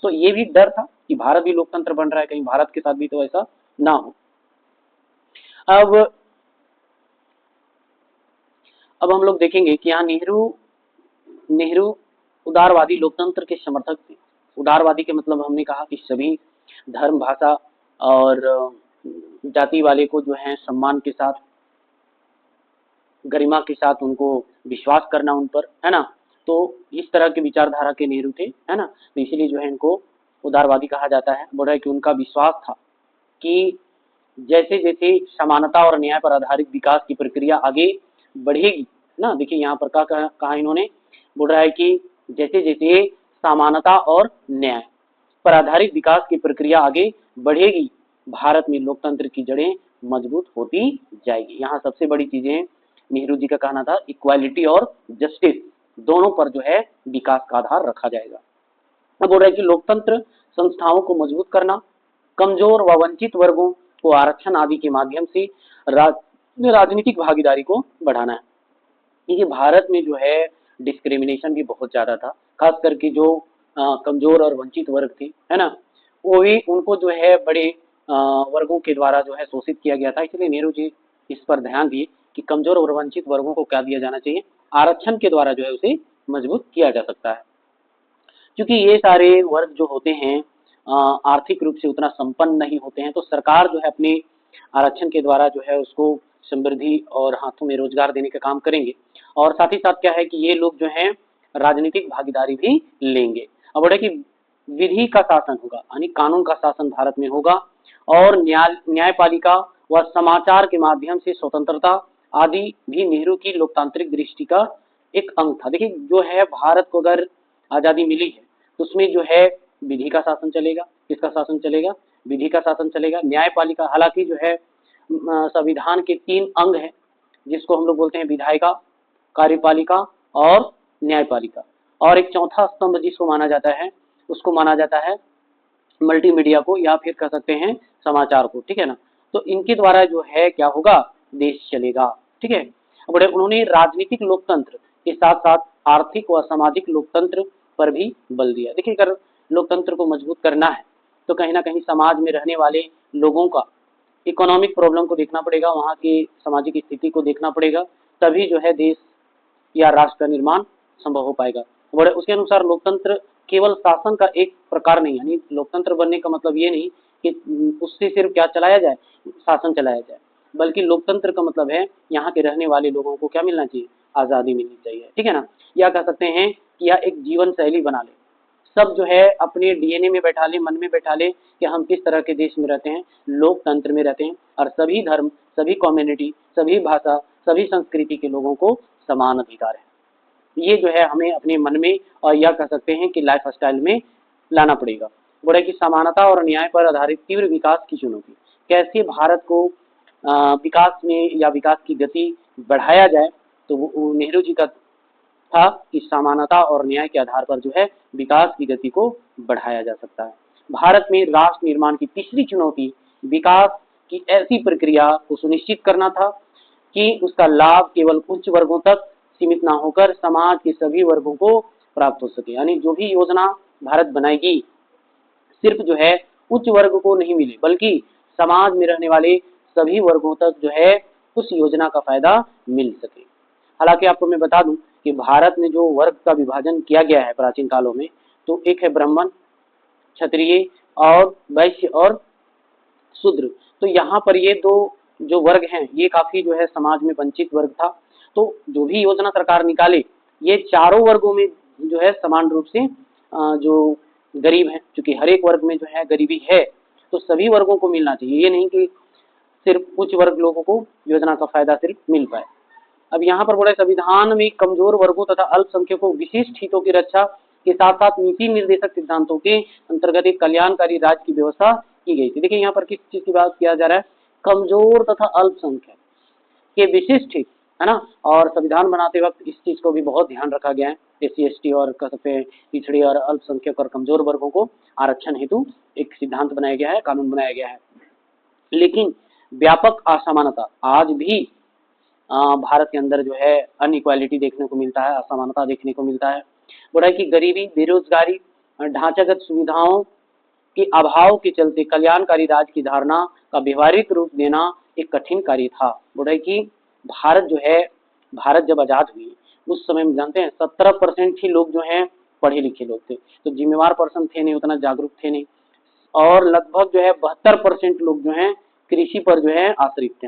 तो ये भी डर था कि भारत भी लोकतंत्र बन रहा है, कहीं भारत के साथ भी तो ऐसा ना हो। अब अब हम लोग देखेंगे कि यहाँ नेहरू नेहरू उदारवादी लोकतंत्र के समर्थक थे। उदारवादी के मतलब हमने कहा कि सभी धर्म, भाषा और जाति वाले को जो है सम्मान के साथ, गरिमा के साथ उनको विश्वास करना उन पर, है ना। तो इस तरह के विचारधारा के नेहरू थे, है ना। तो इसीलिए जो है इनको उदारवादी कहा जाता है। बोल रहा है कि उनका विश्वास था कि जैसे जैसे समानता और न्याय पर आधारित विकास की प्रक्रिया आगे बढ़ेगी ना, देखिए यहाँ पर क्या कहा इन्होंने, बोल रहा है कि जैसे जैसे समानता और न्याय पर आधारित विकास की प्रक्रिया आगे बढ़ेगी, भारत में लोकतंत्र की जड़ें मजबूत होती जाएगी। यहाँ सबसे बड़ी चीजें नेहरू जी का कहना था, इक्वालिटी और जस्टिस दोनों पर जो है विकास का आधार रखा जाएगा। अब बोल रहा है कि लोकतंत्र संस्थाओं को मजबूत करना, कमजोर व वंचित वर्गों को आरक्षण आदि के माध्यम से राजनीतिक भागीदारी को बढ़ाना है। क्योंकि भारत में जो है डिस्क्रिमिनेशन भी बहुत ज्यादा था, खास करके जो कमजोर और वंचित वर्ग थे, है ना, वो भी उनको जो है बड़े वर्गों के द्वारा जो है शोषित किया गया था। इसलिए नेहरू जी इस पर ध्यान दिए कि कमजोर और वंचित वर्गों को क्या दिया जाना चाहिए, आरक्षण के द्वारा जो है उसे मजबूत किया जा सकता है। क्योंकि ये सारे वर्ग जो होते हैं आर्थिक रूप से उतना संपन्न नहीं होते हैं, तो सरकार जो है अपने आरक्षण के द्वारा जो है उसको समृद्धि और हाथों में रोजगार देने का काम करेंगे। और साथ ही साथ क्या है कि ये लोग जो हैं राजनीतिक भागीदारी भी लेंगे। अब बोले कि विधि का शासन होगा, यानी कानून का शासन भारत में होगा, और न्यायपालिका व समाचार के माध्यम से स्वतंत्रता आदि भी नेहरू की लोकतांत्रिक दृष्टि का एक अंग था। देखिए जो है भारत को अगर आजादी मिली है तो उसमें जो है विधि का शासन चलेगा। किसका शासन चलेगा? विधि का शासन चलेगा। न्यायपालिका, हालांकि जो है संविधान के 3 अंग हैं जिसको हम लोग बोलते हैं विधायिका, कार्यपालिका और न्यायपालिका, और एक चौथा स्तंभ जिसको माना जाता है उसको माना जाता है मल्टीमीडिया को, या फिर कह सकते हैं समाचार को, ठीक है ना। तो इनके द्वारा जो है क्या होगा, देश चलेगा, ठीक है। अब उन्होंने राजनीतिक लोकतंत्र के साथ साथ आर्थिक व सामाजिक लोकतंत्र पर भी बल दिया। देखिए अगर लोकतंत्र को मजबूत करना है तो कहीं ना कहीं समाज में रहने वाले लोगों का इकोनॉमिक प्रॉब्लम को देखना पड़ेगा, वहाँ की सामाजिक स्थिति को देखना पड़ेगा, तभी जो है देश या राष्ट्र का निर्माण संभव हो पाएगा। और उसके अनुसार लोकतंत्र केवल शासन का एक प्रकार नहीं, यानी लोकतंत्र बनने का मतलब ये नहीं कि उससे सिर्फ क्या चलाया जाए, शासन चलाया जाए, बल्कि लोकतंत्र का मतलब है यहाँ के रहने वाले लोगों को क्या मिलना चाहिए, आज़ादी मिलनी चाहिए, ठीक है ना। या कह सकते हैं कि यह एक जीवन शैली बना ले, सब जो है अपने डीएनए में बैठा ले, मन में बैठा ले कि हम किस तरह के देश में रहते हैं, लोकतंत्र में रहते हैं, और सभी धर्म, सभी कम्युनिटी, सभी भाषा, सभी संस्कृति के लोगों को समान अधिकार है। ये जो है हमें अपने मन में और या कह सकते हैं कि लाइफ स्टाइल में लाना पड़ेगा। बोले कि समानता और न्याय पर आधारित तीव्र विकास की चुनौती, कैसे भारत को विकास में या विकास की गति बढ़ाया जाए, तो वो नेहरू जी का था कि समानता और न्याय के आधार पर जो है विकास की गति को बढ़ाया जा सकता है। भारत में राष्ट्र निर्माण की तीसरी चुनौती विकास की ऐसी प्रक्रिया को सुनिश्चित करना था कि उसका लाभ केवल उच्च वर्गों तक सीमित ना होकर समाज के सभी वर्गों को प्राप्त हो सके। यानी जो भी योजना भारत बनाएगी सिर्फ जो है उच्च वर्ग को नहीं मिले, बल्कि समाज में रहने वाले सभी वर्गों तक जो है उस योजना का फायदा मिल सके। हालांकि आपको मैं बता दूं कि भारत में जो वर्ग का विभाजन किया गया है प्राचीन कालों में, तो एक है ब्राह्मण, क्षत्रिय और वैश्य और शूद्र। तो यहाँ पर ये दो जो वर्ग हैं ये काफी जो है समाज में वंचित वर्ग था। तो जो भी योजना सरकार निकाले ये चारों वर्गों में जो है समान रूप से जो गरीब हैं, क्योंकि हर एक वर्ग में जो है गरीबी है, तो सभी वर्गों को मिलना चाहिए, ये नहीं कि सिर्फ उच्च वर्ग लोगों को योजना का फायदा सिर्फ मिल पाए। अब यहाँ पर बोला संविधान में कमजोर वर्गों तथा अल्पसंख्यकों विशिष्ट हितों की रक्षा के साथ साथ नीति निर्देशक सिद्धांतों के अंतर्गत एक कल्याणकारी राज्य की व्यवस्था की गई थी। देखिए यहाँ पर किस चीज की बात किया जा रहा है, कमजोर तथा अल्पसंख्यक के विशिष्ट हित है ना। और संविधान बनाते वक्त इस चीज को भी बहुत ध्यान रखा गया है, SC ST और कह सकते हैं पिछड़े और अल्पसंख्यक और कमजोर वर्गों को आरक्षण हेतु एक सिद्धांत बनाया गया है, कानून बनाया गया है। लेकिन व्यापक असमानता आज भी भारत के अंदर जो है अनइक्वालिटी देखने को मिलता है, असमानता देखने को मिलता है। बोला कि गरीबी, बेरोजगारी, ढांचागत सुविधाओं के अभाव के चलते कल्याणकारी राज्य की धारणा का व्यवहारिक रूप देना एक कठिन कार्य था। बोला कि भारत जो है, भारत जब आजाद हुई उस समय में जानते हैं 17% ही लोग जो हैं पढ़े लिखे लोग थे, तो जिम्मेवार पर्सन थे नहीं, उतना जागरूक थे नहीं, और लगभग जो है 72% लोग जो हैं कृषि पर जो है आश्रित थे।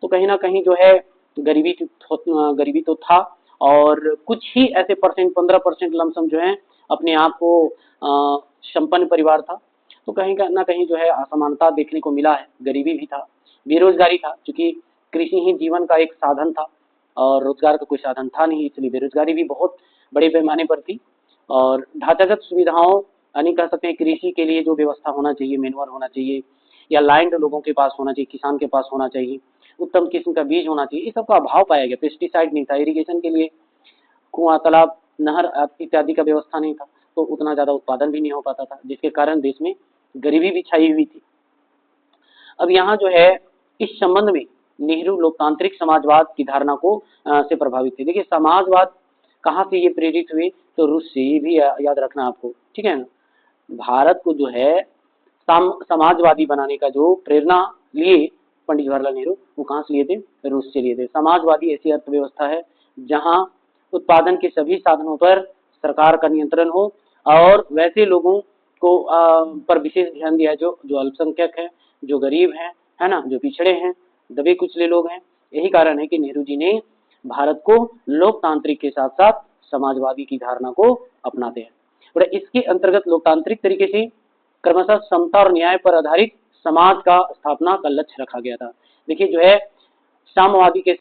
तो कहीं ना कहीं जो है गरीबी तो था, और कुछ ही ऐसे परसेंट 15% लमसम जो है अपने आप को संपन्न परिवार था। तो कहीं ना कहीं जो है असमानता देखने को मिला है, गरीबी भी था, बेरोजगारी था, क्योंकि कृषि ही जीवन का एक साधन था और रोजगार का कोई साधन था नहीं, इसलिए बेरोजगारी भी बहुत बड़े पैमाने पर थी। और ढांचागत सुविधाओं यानी कह सकते हैं कृषि के लिए जो व्यवस्था होना चाहिए, मैनुअल होना चाहिए, या लैंड लोगों के पास होना चाहिए, किसान के पास होना चाहिए, उत्तम किस्म का बीज होना चाहिए, इस सब का अभाव पाया गया। पेस्टिसाइड नहीं था, इरिगेशन के लिए कुआं, तालाब, नहर इत्यादि का व्यवस्था नहीं था, तो उतना ज्यादा उत्पादन भी नहीं हो पाता था, जिसके कारण देश में गरीबी भी छाई हुई थी। अब यहाँ जो है इस संबंध में नेहरू लोकतांत्रिक समाजवाद की धारणा को से प्रभावित थे। देखिए समाजवाद कहाँ से ये प्रेरित हुए, तो रूस से, ये भी याद रखना आपको, ठीक है ना। भारत को जो है समाजवादी बनाने का जो प्रेरणा लिए पंडित जवाहरलाल नेहरू, वो कहाँ से लिए थे, रूस से लिए थे। समाजवादी ऐसी अर्थव्यवस्था है जहाँ उत्पादन के सभी साधनों पर सरकार का नियंत्रण हो और वैसे लोगों को पर विशेष ध्यान दिया जो जो अल्पसंख्यक है, जो गरीब है ना, जो पिछड़े हैं, दबे कुचले लोग हैं। यही कारण है कि नेहरू जी ने भारत को लोकतांत्रिक के साथ साथ समाजवादी की धारणा को अपनाते हैं। और इसके अंतर्गत लोकतांत्रिक तरीके से क्रमशः समता और न्याय पर आधारित समाज का स्थापना का लक्ष्य रखा गया था। देखिए जो है साम्यवादी के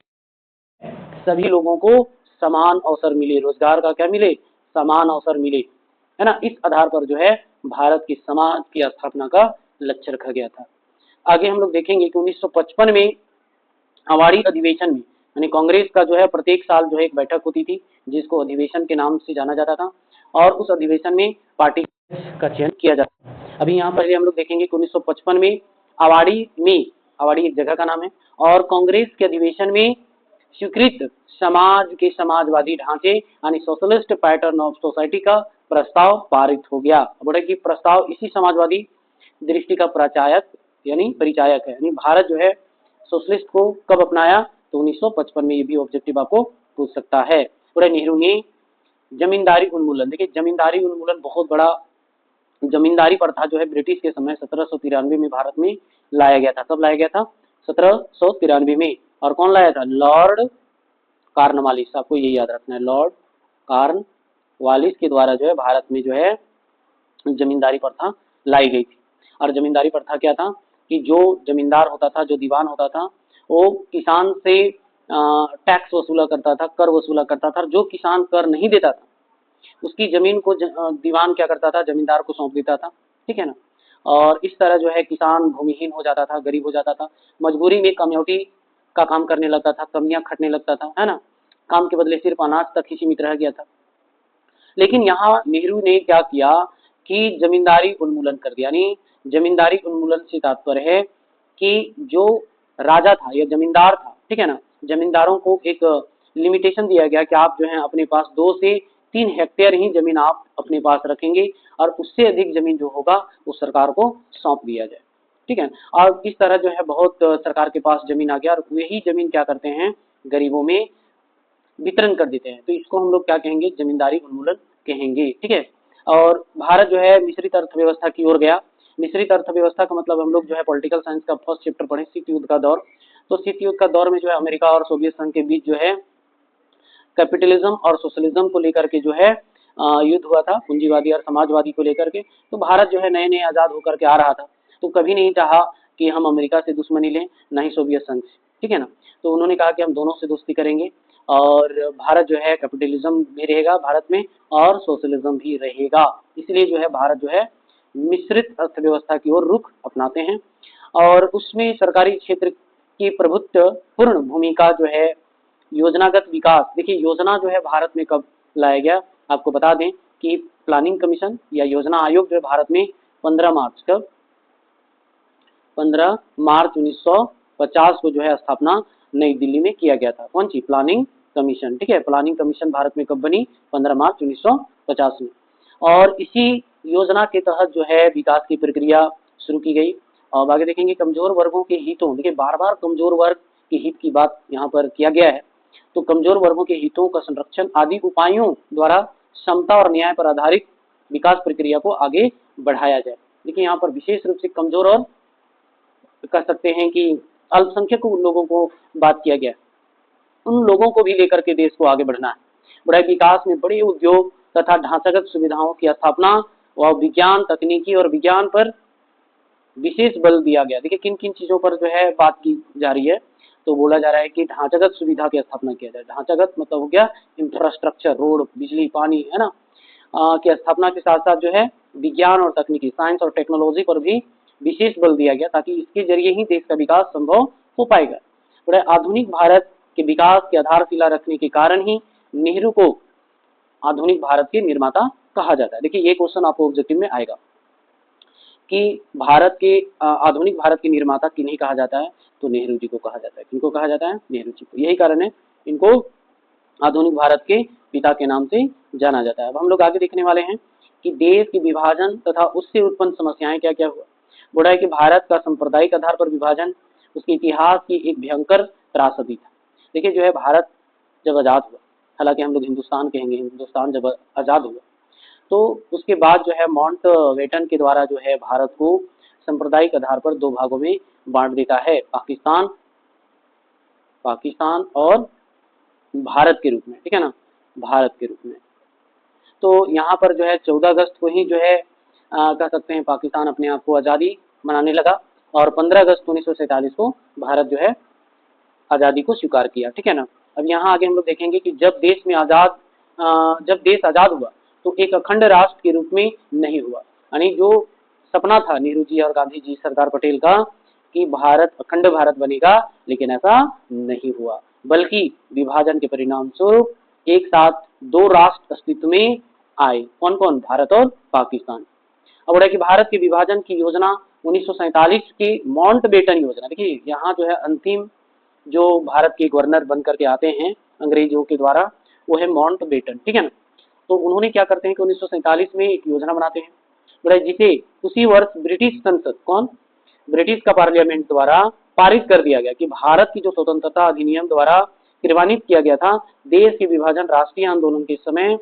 सभी लोगों को समान अवसर मिले, रोजगार का क्या मिले, समान अवसर मिले, है ना। इस आधार पर जो है भारत की समाज की स्थापना का लक्ष्य रखा गया था। आगे हम लोग देखेंगे कि 1955 में अवाड़ी अधिवेशन में, यानी कांग्रेस का जो है प्रत्येक साल जो है एक बैठक होती थी जिसको अधिवेशन के नाम से जाना जाता था, और उस अधिवेशन में पार्टी का चयन किया जाता था। अभी यहाँ पहले हम लोग देखेंगे कि 1955 में अवाड़ी एक जगह का नाम है, और कांग्रेस के अधिवेशन में स्वीकृत समाज के समाजवादी ढांचे यानी सोशलिस्ट पैटर्न ऑफ सोसाइटी का प्रस्ताव पारित हो गया। बोले कि प्रस्ताव इसी समाजवादी दृष्टि का परिचायक है, यानी भारत जो है सोशलिस्ट को कब अपनाया, तो 1955 में। ये भी ऑब्जेक्टिव आपको पूछ सकता है। बोले नेहरू ने जमींदारी उन्मूलन, देखिए जमींदारी उन्मूलन बहुत बड़ा, जमींदारी प्रथा जो है ब्रिटिश के समय 1793 में भारत में लाया गया था। कब लाया गया था, 1793 में। और कौन लाया था, लॉर्ड कॉर्नवालिस, आपको ये याद रखना है, लॉर्ड कॉर्नवालिस के द्वारा जो है भारत में जो है जमींदारी प्रथा लाई गई थी। और जमींदारी प्रथा क्या था कि जो जमींदार होता था, जो दीवान होता था, वो किसान से टैक्स वसूला करता था, कर वसूला करता था। जो किसान कर नहीं देता था उसकी जमीन को दीवान क्या करता था, जमींदार को सौंप देता था, ठीक है ना। और इस तरह जो है किसान भूमिहीन हो जाता था, गरीब हो जाता था, मजबूरी में कमौटी का काम करने लगता था, कमियां खटने लगता था, है ना। काम के बदले सिर्फ अनाज तक ही सीमित रह गया था। लेकिन यहाँ नेहरू ने क्या किया कि जमींदारी उन्मूलन कर दिया। यानी जमींदारी उन्मूलन से तात्पर्य है कि जो राजा था या जमींदार था, ठीक है ना, जमींदारों को एक लिमिटेशन दिया गया कि आप जो है अपने पास 2 से 3 हेक्टेयर ही जमीन आप अपने पास रखेंगे, और उससे अधिक जमीन जो होगा वो सरकार को सौंप दिया जाए, ठीक है। और इस तरह जो है बहुत सरकार के पास जमीन आ गया, और वही जमीन क्या करते हैं, गरीबों में वितरण कर देते हैं। तो इसको हम लोग क्या कहेंगे, जमींदारी उन्मूलन कहेंगे, ठीक है। और भारत जो है मिश्रित अर्थव्यवस्था की ओर गया। मिश्रित अर्थव्यवस्था का मतलब हम लोग जो है पॉलिटिकल साइंस का फर्स्ट चैप्टर पढ़े, शीत युद्ध का दौर। तो शीत युद्ध का दौर में जो है अमेरिका और सोवियत संघ के बीच जो है कैपिटलिज्म और सोशलिज्म को लेकर के जो है युद्ध हुआ था, पूंजीवादी और समाजवादी को लेकर के। तो भारत जो है नए नए आजाद होकर के आ रहा था, तो कभी नहीं चाहा कि हम अमेरिका से दुश्मनी लें, न ही सोवियत संघ से, ठीक है ना। तो उन्होंने कहा कि हम दोनों से दोस्ती करेंगे, और भारत जो है कैपिटलिज्म भी रहेगा भारत में, और सोशलिज्म भी रहेगा। इसलिए जो है भारत जो है मिश्रित अर्थव्यवस्था की ओर रुख अपनाते हैं, और उसमें सरकारी क्षेत्र की प्रभुत्व पूर्ण भूमिका जो है योजनागत विकास, देखिए योजना जो है भारत में कब लाया गया, आपको बता दें कि प्लानिंग कमीशन या योजना आयोग जो है भारत में 15 मार्च कब 15 मार्च 1950 को जो है स्थापना नई दिल्ली में किया गया था। कौन सी? Planning commission. ठीक है, प्लानिंग कमीशन भारत में कब बनी? 15 मार्च 1950 में। और इसी योजना के तहत जो है विकास की प्रक्रिया शुरू की गई। और आगे देखेंगे कमजोर वर्गों के हितों, देखिए बार बार कमजोर वर्ग के हित की बात यहाँ पर किया गया है। तो कमजोर वर्गों के हितों का संरक्षण आदि उपायों द्वारा समता और न्याय पर आधारित विकास प्रक्रिया को आगे बढ़ाया जाए। देखिए यहाँ पर विशेष रूप से कमजोर और कह सकते हैं कि अल्पसंख्यक लोगों को बात किया गया, उन लोगों को भी लेकर के देश को आगे बढ़ना है। बड़े विकास में बड़े उद्योग तथा ढांचागत सुविधाओं की स्थापना व विज्ञान, तकनीकी और विज्ञान पर विशेष बल दिया गया। देखिए किन किन चीजों पर जो है बात की जा रही है, तो बोला जा रहा है कि ढांचागत सुविधा की स्थापना किया जाए। ढांचागत मतलब हो गया इंफ्रास्ट्रक्चर, रोड, बिजली, पानी, है ना, की स्थापना के साथ साथ जो है विज्ञान और तकनीकी, साइंस और टेक्नोलॉजी पर भी विशेष बल दिया गया, ताकि इसके जरिए ही देश का विकास संभव हो पाएगा। बड़े आधुनिक भारत के विकास की आधारशिला रखने के कारण ही नेहरू को आधुनिक भारत के निर्माता कहा जाता है। देखिए ये क्वेश्चन आपको ऑब्जेक्टिव में आएगा कि भारत के आधुनिक भारत के निर्माता किन्हें कहा जाता है, तो नेहरू जी को कहा जाता है। किनको कहा जाता है? नेहरू जी को। यही कारण है इनको आधुनिक भारत के पिता के नाम से जाना जाता है। अब हम लोग आगे देखने वाले हैं कि देश के विभाजन तथा उससे उत्पन्न समस्याएं क्या क्या हुआ। बोला है कि भारत का सांप्रदायिक आधार पर विभाजन उसके इतिहास की एक भयंकर त्रासदी था। देखिए जो है भारत जब आजाद हुआ, हालांकि हम लोग हिंदुस्तान कहेंगे, हिंदुस्तान जब आजाद हुआ तो उसके बाद जो है माउंट बेटन के द्वारा जो है भारत को सांप्रदायिक आधार पर दो भागों में बांट देता है, पाकिस्तान और भारत के रूप में। ठीक है ना, भारत के रूप में। तो यहाँ पर जो है 14 अगस्त को ही जो है कह सकते हैं पाकिस्तान अपने आप को आज़ादी मनाने लगा और 15 अगस्त 1947 को भारत जो है आज़ादी को स्वीकार किया। ठीक है ना। अब यहाँ आगे हम लोग देखेंगे कि जब देश आज़ाद हुआ तो एक अखंड राष्ट्र के रूप में नहीं हुआ, यानी जो सपना था नेहरू जी और गांधी जी, सरदार पटेल का कि भारत अखंड भारत बनेगा, लेकिन ऐसा नहीं हुआ, बल्कि विभाजन के परिणाम स्वरूप एक साथ दो राष्ट्र अस्तित्व में आए। कौन कौन? भारत और पाकिस्तान। अब कि भारत के विभाजन की योजना 1947 की माउंटबेटन योजना, देखिए यहाँ जो है अंतिम जो भारत के गवर्नर बन करके आते हैं अंग्रेजों के द्वारा, वो है माउंटबेटन। ठीक है ना। तो उन्होंने क्या करते हैं कि 1947 में एक योजना बनाते हैं, जिसे उसी वर्ष ब्रिटिश संसद, कौन? ब्रिटिश का पार्लियामेंट द्वारा पारित कर दिया गया कि भारत की जो स्वतंत्रता अधिनियम द्वारा क्रियान्वित किया गया था। देश के विभाजन राष्ट्रीय आंदोलन के समय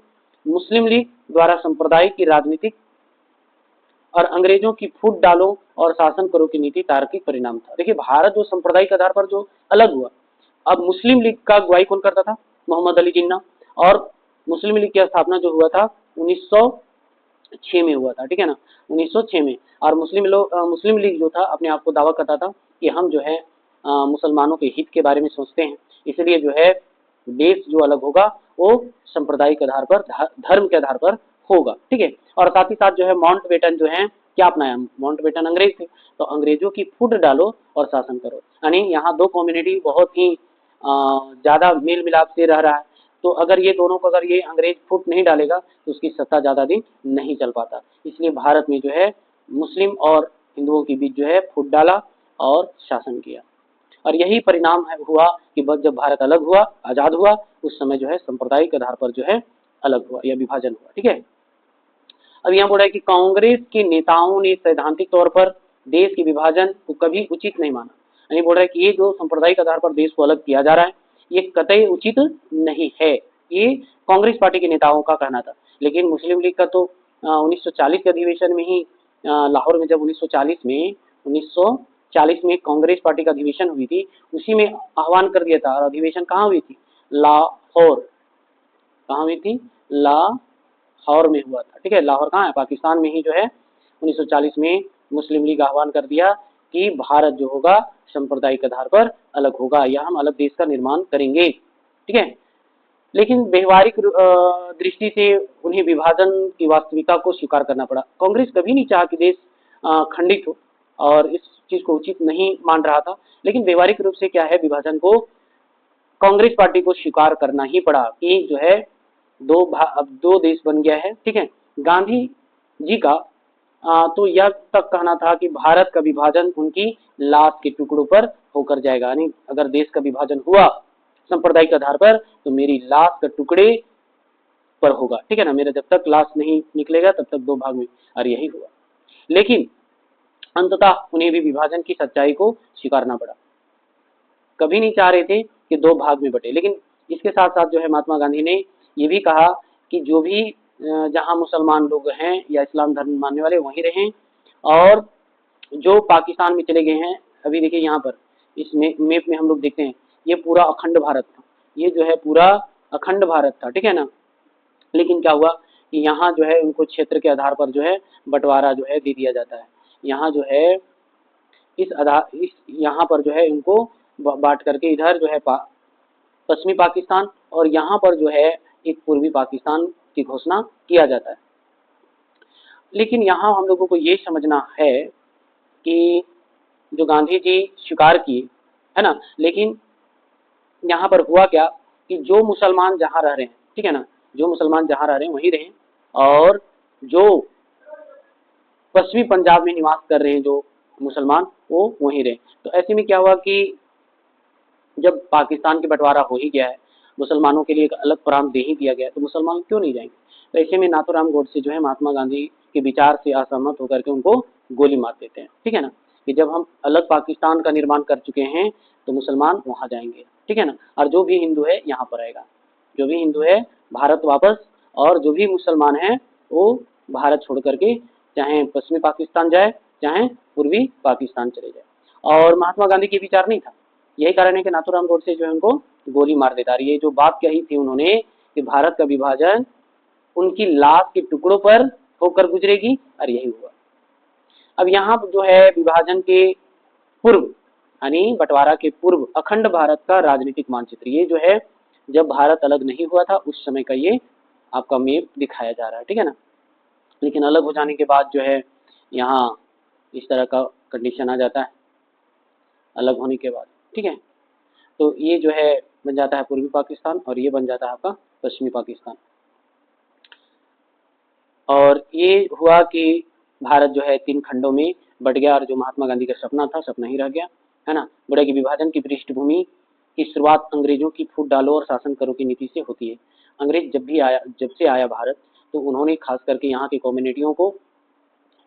मुस्लिम लीग द्वारा सांप्रदायिक की राजनीतिक और अंग्रेजों की फूट डालो और शासन करो की नीति तार्किक परिणाम था। देखिए भारत जो सांप्रदायिक आधार पर जो अलग हुआ, अब मुस्लिम लीग का अगुवाई कौन करता था? मोहम्मद अली जिन्ना। और मुस्लिम लीग की स्थापना जो हुआ था 1906 में हुआ था। ठीक है ना, 1906 में। और मुस्लिम लीग जो था अपने आप को दावा करता था कि हम जो है मुसलमानों के हित के बारे में सोचते हैं, इसलिए जो है देश जो अलग होगा वो सांप्रदायिक आधार पर, धर्म के आधार पर होगा। ठीक है। और साथ ही साथ जो है माउंटबेटन जो है क्या अपनाया? माउंटबेटन अंग्रेज थे, तो अंग्रेजों की फूट डालो और शासन करो, यानी यहाँ दो कम्युनिटी बहुत ही ज्यादा मेल मिलाप से रह रहा है। तो अगर ये दोनों को, अगर ये अंग्रेज फूट नहीं डालेगा तो उसकी सत्ता ज्यादा दिन नहीं चल पाता। इसलिए भारत में जो है मुस्लिम और हिंदुओं के बीच जो है फूट डाला और शासन किया, और यही परिणाम हुआ कि जब भारत अलग हुआ, आजाद हुआ, उस समय जो है सांप्रदायिक आधार पर जो है अलग हुआ या विभाजन हुआ। ठीक है। अब यहाँ बोल रहा है कि कांग्रेस के नेताओं ने सैद्धांतिक तौर पर देश के विभाजन को कभी उचित नहीं माना, यानी बोल रहा है कि ये जो सांप्रदायिक आधार पर देश को अलग किया जा रहा है ये कतई उचित नहीं है, ये कांग्रेस पार्टी के नेताओं का कहना था। लेकिन मुस्लिम लीग का तो 1940 के अधिवेशन में ही लाहौर में, जब 1940 में कांग्रेस पार्टी का अधिवेशन हुई थी, उसी में आह्वान कर दिया था। और अधिवेशन कहाँ हुई थी? लाहौर। कहाँ हुई थी? लाहौर में हुआ था। ठीक है, लाहौर कहाँ है? पाकिस्तान में ही जो है 1940 में मुस्लिम लीग आह्वान कर दिया कि भारत जो होगा सांप्रदायिक आधार पर अलग होगा या हम अलग देश का निर्माण करेंगे। ठीक है। लेकिन व्यवहारिक दृष्टि से उन्हें विभाजन की वास्तविकता को स्वीकार करना पड़ा। कांग्रेस कभी नहीं चाहा कि देश खंडित हो और इस चीज को उचित नहीं मान रहा था, लेकिन व्यवहारिक रूप से क्या है, विभाजन को कांग्रेस पार्टी को स्वीकार करना ही पड़ा कि जो है अब दो देश बन गया है, ठीक है। गांधी जी का तो यह तक कहना था कि भारत का विभाजन उनकी लाश के टुकड़ों पर होकर जाएगा, यानी अगर देश का विभाजन हुआ सांप्रदायिक आधार पर तो मेरी लाश के टुकड़े पर होगा, ठीक है ना। मेरा जब तक लाश नहीं निकलेगा तब तक दो भाग में, और यही हुआ। लेकिन अंततः उन्हें भी विभाजन की सच्चाई को स्वीकारना पड़ा। कभी नहीं चाह रहे थे कि दो भाग में बटे, लेकिन इसके साथ साथ जो है महात्मा गांधी ने ये भी कहा कि जो भी जहां मुसलमान लोग हैं या इस्लाम धर्म मानने वाले वहीं रहें, और जो पाकिस्तान में चले गए हैं, अभी देखिए यहाँ पर इस मैप में हम लोग देखते हैं ये पूरा अखंड भारत था, ये जो है पूरा अखंड भारत था, ठीक है ना। लेकिन क्या हुआ कि यहाँ जो है उनको क्षेत्र के आधार पर जो है बंटवारा जो है दे दिया जाता है। यहाँ जो है इस यहाँ पर जो है इनको बांट करके इधर जो है पश्चिमी पाकिस्तान, और यहाँ पर जो है एक पूर्वी पाकिस्तान की घोषणा किया जाता है। लेकिन यहाँ हम लोगों को ये समझना है कि जो गांधी जी स्वीकार किए, है ना, लेकिन यहाँ पर हुआ क्या कि जो मुसलमान जहाँ रह रहे हैं, ठीक है ना, जो मुसलमान जहाँ रह रहे हैं वहीं रहें, और जो पश्चिमी पंजाब में निवास कर रहे हैं जो मुसलमान वो वहीं रहे। तो ऐसे में क्या हुआ कि जब पाकिस्तान के बंटवारा हो ही गया है, मुसलमानों के लिए एक अलग प्रांत दे ही दिया गया है, तो मुसलमान क्यों नहीं जाएंगे। तो ऐसे में नाथूराम गोडसे जो है महात्मा गांधी के विचार से असहमत होकर के उनको गोली मार देते हैं, ठीक है ना, कि जब हम अलग पाकिस्तान का निर्माण कर चुके हैं तो मुसलमान वहां जाएंगे, ठीक है ना, और जो भी हिंदू है यहाँ पर आएगा, जो भी हिंदू है भारत वापस, और जो भी मुसलमान है वो भारत छोड़ करके चाहे पश्चिमी पाकिस्तान जाए चाहे पूर्वी पाकिस्तान चले जाए। और महात्मा गांधी के विचार नहीं था, यही कारण है कि नाथूराम गोडसे जो है उनको गोली मार देता है। ये जो बात कही थी उन्होंने कि भारत का विभाजन उनकी लाश के टुकड़ों पर होकर गुजरेगी, और यही हुआ। अब यहाँ जो है विभाजन के पूर्व यानी बंटवारा के पूर्व अखंड भारत का राजनीतिक मानचित्र, ये जो है जब भारत अलग नहीं हुआ था उस समय का ये आपका मैप दिखाया जा रहा है, ठीक है ना। लेकिन अलग हो जाने के बाद जो है यहाँ इस तरह का कंडीशन आ जाता है अलग होने के बाद, ठीक है। तो ये जो है बन जाता है पूर्वी पाकिस्तान, और ये बन जाता है आपका पश्चिमी पाकिस्तान। और ये हुआ कि भारत जो है 3 खंडों में बट गया, और जो महात्मा गांधी का सपना था सपना ही रह गया, है ना। बोला कि विभाजन की पृष्ठभूमि की शुरुआत अंग्रेजों की फूट डालो और शासन करो की नीति से होती है। अंग्रेज जब से आया भारत, तो उन्होंने खास करके यहाँ की कम्युनिटियों को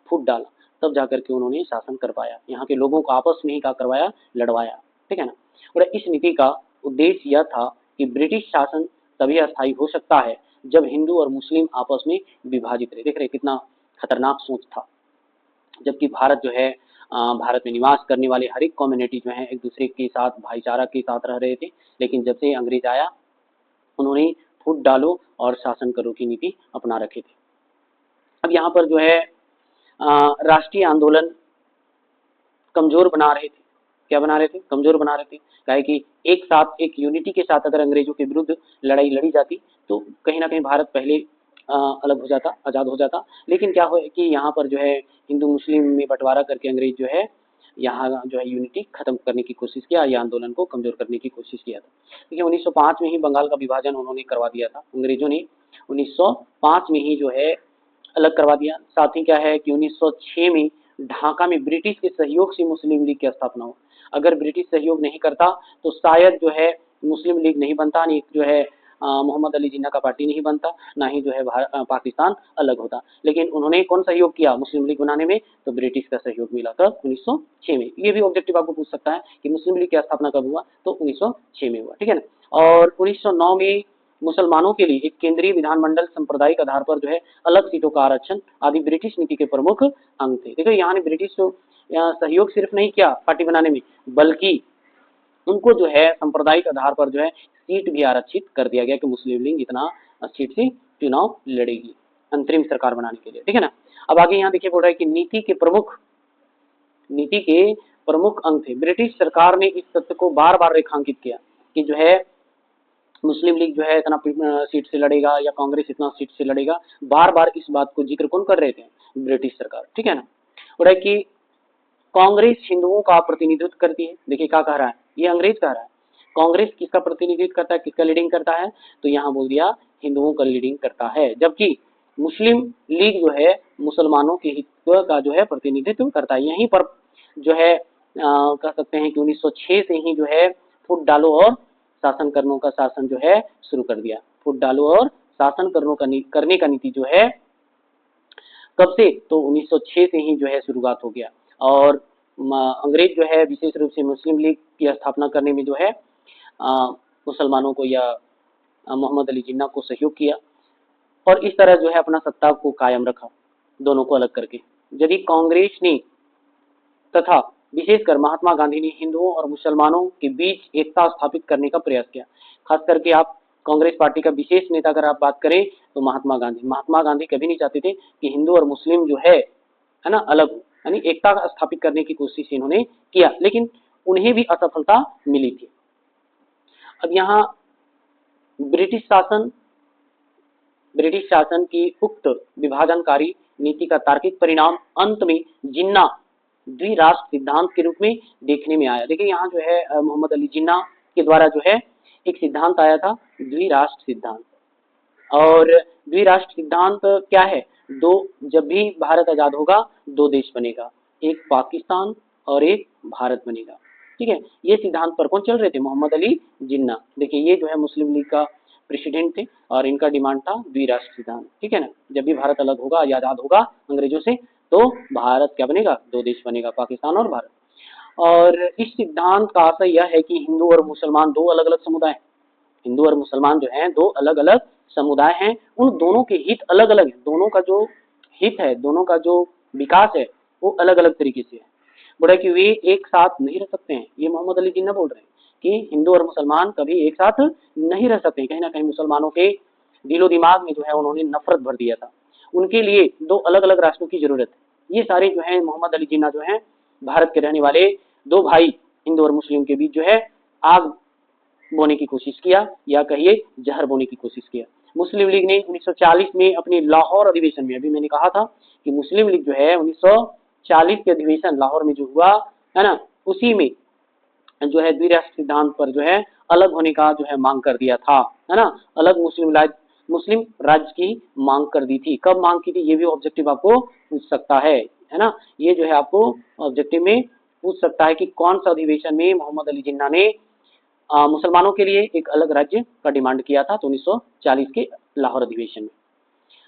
फूट डाला, तब जाकर के उन्होंने शासन कर पाया, यहाँ के लोगों को आपस में ही क्या करवाया, लड़वाया, ठीक है ना। और इस नीति का उद्देश्य यह था कि ब्रिटिश शासन तभी अस्थायी हो सकता है जब हिंदू और मुस्लिम आपस में विभाजित रहे। देख रहे कितना खतरनाक सोच था, जबकि भारत जो है भारत में निवास करने वाले हर एक कम्युनिटी जो है एक दूसरे के साथ भाईचारा के साथ रह रहे थे। लेकिन जब से अंग्रेज आया उन्होंने फूट डालो और शासन करो की नीति अपना रखे थे। अब यहाँ पर जो है राष्ट्रीय आंदोलन कमजोर बना रहे थे, क्या बना रहे थे, कमजोर बना रहे थे। काहे कि एक साथ एक यूनिटी के साथ अगर अंग्रेजों के विरुद्ध लड़ाई लड़ी जाती तो कहीं ना कहीं भारत पहले अलग हो जाता, आज़ाद हो जाता। लेकिन क्या हो कि यहाँ पर जो है हिंदू मुस्लिम में बंटवारा करके अंग्रेज जो है यहाँ जो है यूनिटी खत्म करने की कोशिश किया, या आंदोलन को कमजोर करने की कोशिश किया था। देखिए 1905 में ही बंगाल का विभाजन उन्होंने करवा दिया था, अंग्रेजों ने 1905 में ही जो है अलग करवा दिया। साथ ही क्या है कि 1906 में ढाका में ब्रिटिश के सहयोग से मुस्लिम लीग की स्थापना हो। अगर ब्रिटिश सहयोग नहीं करता तो शायद जो है मुस्लिम लीग नहीं बनता, नहीं जो है मोहम्मद अली जिन्ना का पार्टी नहीं बनता, ना ही जो है पाकिस्तान अलग होता। लेकिन उन्होंने कौन सहयोग किया मुस्लिम लीग बनाने में, तो ब्रिटिश का सहयोग मिला था 1906 में। ये भी ऑब्जेक्टिव आपको पूछ सकता है कि मुस्लिम लीग की स्थापना कब हुआ, तो 1906 में हुआ, ठीक है ना। और 1909 में मुसलमानों के लिए एक केंद्रीय विधानमंडल सांप्रदायिक आधार पर जो है अलग सीटों का आरक्षण आदि ब्रिटिश नीति के प्रमुख अंग थे। देखो यहाँ ने ब्रिटिश को सहयोग सिर्फ नहीं किया पार्टी बनाने में, बल्कि उनको जो है सांप्रदायिक आधार पर जो है सीट भी आरक्षित कर दिया गया कि मुस्लिम लीग इतना सीट से चुनाव लड़ेगी अंतरिम सरकार बनाने के लिए, ठीक है ना। अब आगे यहाँ देखिए बोल रहा है कि नीति के प्रमुख अंग थे। ब्रिटिश सरकार ने इस तथ्य को बार बार रेखांकित किया कि जो है मुस्लिम लीग जो है इतना सीट से लड़ेगा या कांग्रेस इतना सीट से लड़ेगा, बार बार इस बात को जिक्र कौन कर रहे थे, ब्रिटिश सरकार, ठीक है ना। बोल रहा है कि कांग्रेस हिंदुओं का प्रतिनिधित्व करती है। देखिए क्या कह रहा है, ये अंग्रेज कह रहा है, कांग्रेस किसका प्रतिनिधित्व करता है, किसका लीडिंग करता है, तो यहाँ बोल दिया हिंदुओं का लीडिंग करता है, जबकि मुस्लिम लीग जो है मुसलमानों के हित का जो है प्रतिनिधित्व करता है। यहीं पर जो है कह सकते हैं कि 1906 से ही जो है फुट डालो और शासन करने का शासन जो है शुरू कर दिया। फुट डालो और शासन करने का नीति जो है कब से, तो 1906 से ही जो है शुरुआत हो गया। और अंग्रेज जो है विशेष रूप से मुस्लिम लीग की स्थापना करने में जो है मुसलमानों को या मोहम्मद अली जिन्ना को सहयोग किया और इस तरह जो है अपना सत्ता को कायम रखा, दोनों को अलग करके। यदि कांग्रेस ने तथा विशेषकर महात्मा गांधी ने हिंदुओं और मुसलमानों के बीच एकता स्थापित करने का प्रयास किया। खास करके आप कांग्रेस पार्टी का विशेष नेता अगर आप बात करें तो महात्मा गांधी कभी नहीं चाहते थे कि हिंदू और मुस्लिम जो है ना अलग, यानी एकता स्थापित करने की कोशिश इन्होंने किया, लेकिन उन्हें भी असफलता मिली थी। अब यहाँ ब्रिटिश शासन की उक्त विभाजनकारी नीति का तार्किक परिणाम अंत में जिन्ना द्विराष्ट्र सिद्धांत के रूप में देखने में आया। देखिए यहाँ जो है मोहम्मद अली जिन्ना के द्वारा जो है एक सिद्धांत आया था, द्विराष्ट्र सिद्धांत। और द्विराष्ट्र सिद्धांत क्या है, जब भी भारत आजाद होगा दो देश बनेगा, एक पाकिस्तान और एक भारत बनेगा। ठीक है, ये सिद्धांत पर कौन चल रहे थे, मोहम्मद अली जिन्ना। देखिए ये जो है मुस्लिम लीग का प्रेसिडेंट थे और इनका डिमांड था द्विराष्ट्र सिद्धांत। ठीक है ना, जब भी भारत अलग होगा या आजाद होगा अंग्रेजों से तो भारत क्या बनेगा, दो देश बनेगा, पाकिस्तान और भारत। और इस सिद्धांत का आशय यह है कि हिंदू और मुसलमान दो अलग अलग समुदाय, हिंदू और मुसलमान जो हैं दो अलग अलग समुदाय हैं, उन दोनों के हित अलग अलग है, दोनों का जो हित है, दोनों का जो विकास है वो अलग अलग तरीके से है। बोला कि वे एक साथ नहीं रह सकते हैं, ये मोहम्मद अली जिन्ना बोल रहे हैं कि हिंदू और मुसलमान कभी एक साथ नहीं रह सकते। कहीं ना कहीं मुसलमानों के दिलो दिमाग में जो है उन्होंने नफरत भर दिया था, उनके लिए दो अलग अलग राष्ट्रों की जरूरत है। ये सारे जो है मोहम्मद अली जिन्ना जो है भारत के रहने वाले दो भाई हिंदू और मुस्लिम के बीच जो है आग बोने की कोशिश किया, या कहिए जहर बोने की कोशिश किया। मुस्लिम लीग ने 1940 में अपने लाहौर अधिवेशन में, अभी मैंने कहा था कि मुस्लिम लीग जो है 1940 के अधिवेशन लाहौर में जो हुआ है ना, उसी में जो है द्विराष्ट्र सिद्धांत पर जो है अलग होने का जो है मांग कर दिया था, है ना, अलग मुस्लिम राज्य की मांग कर दी थी। कब मांग की थी, ये भी ऑब्जेक्टिव आपको पूछ सकता है ना, ये जो है आपको ऑब्जेक्टिव में पूछ सकता है कि कौन सा अधिवेशन में मोहम्मद अली जिन्ना ने मुसलमानों के लिए एक अलग राज्य का डिमांड किया था, तो 1940 के लाहौर अधिवेशन में।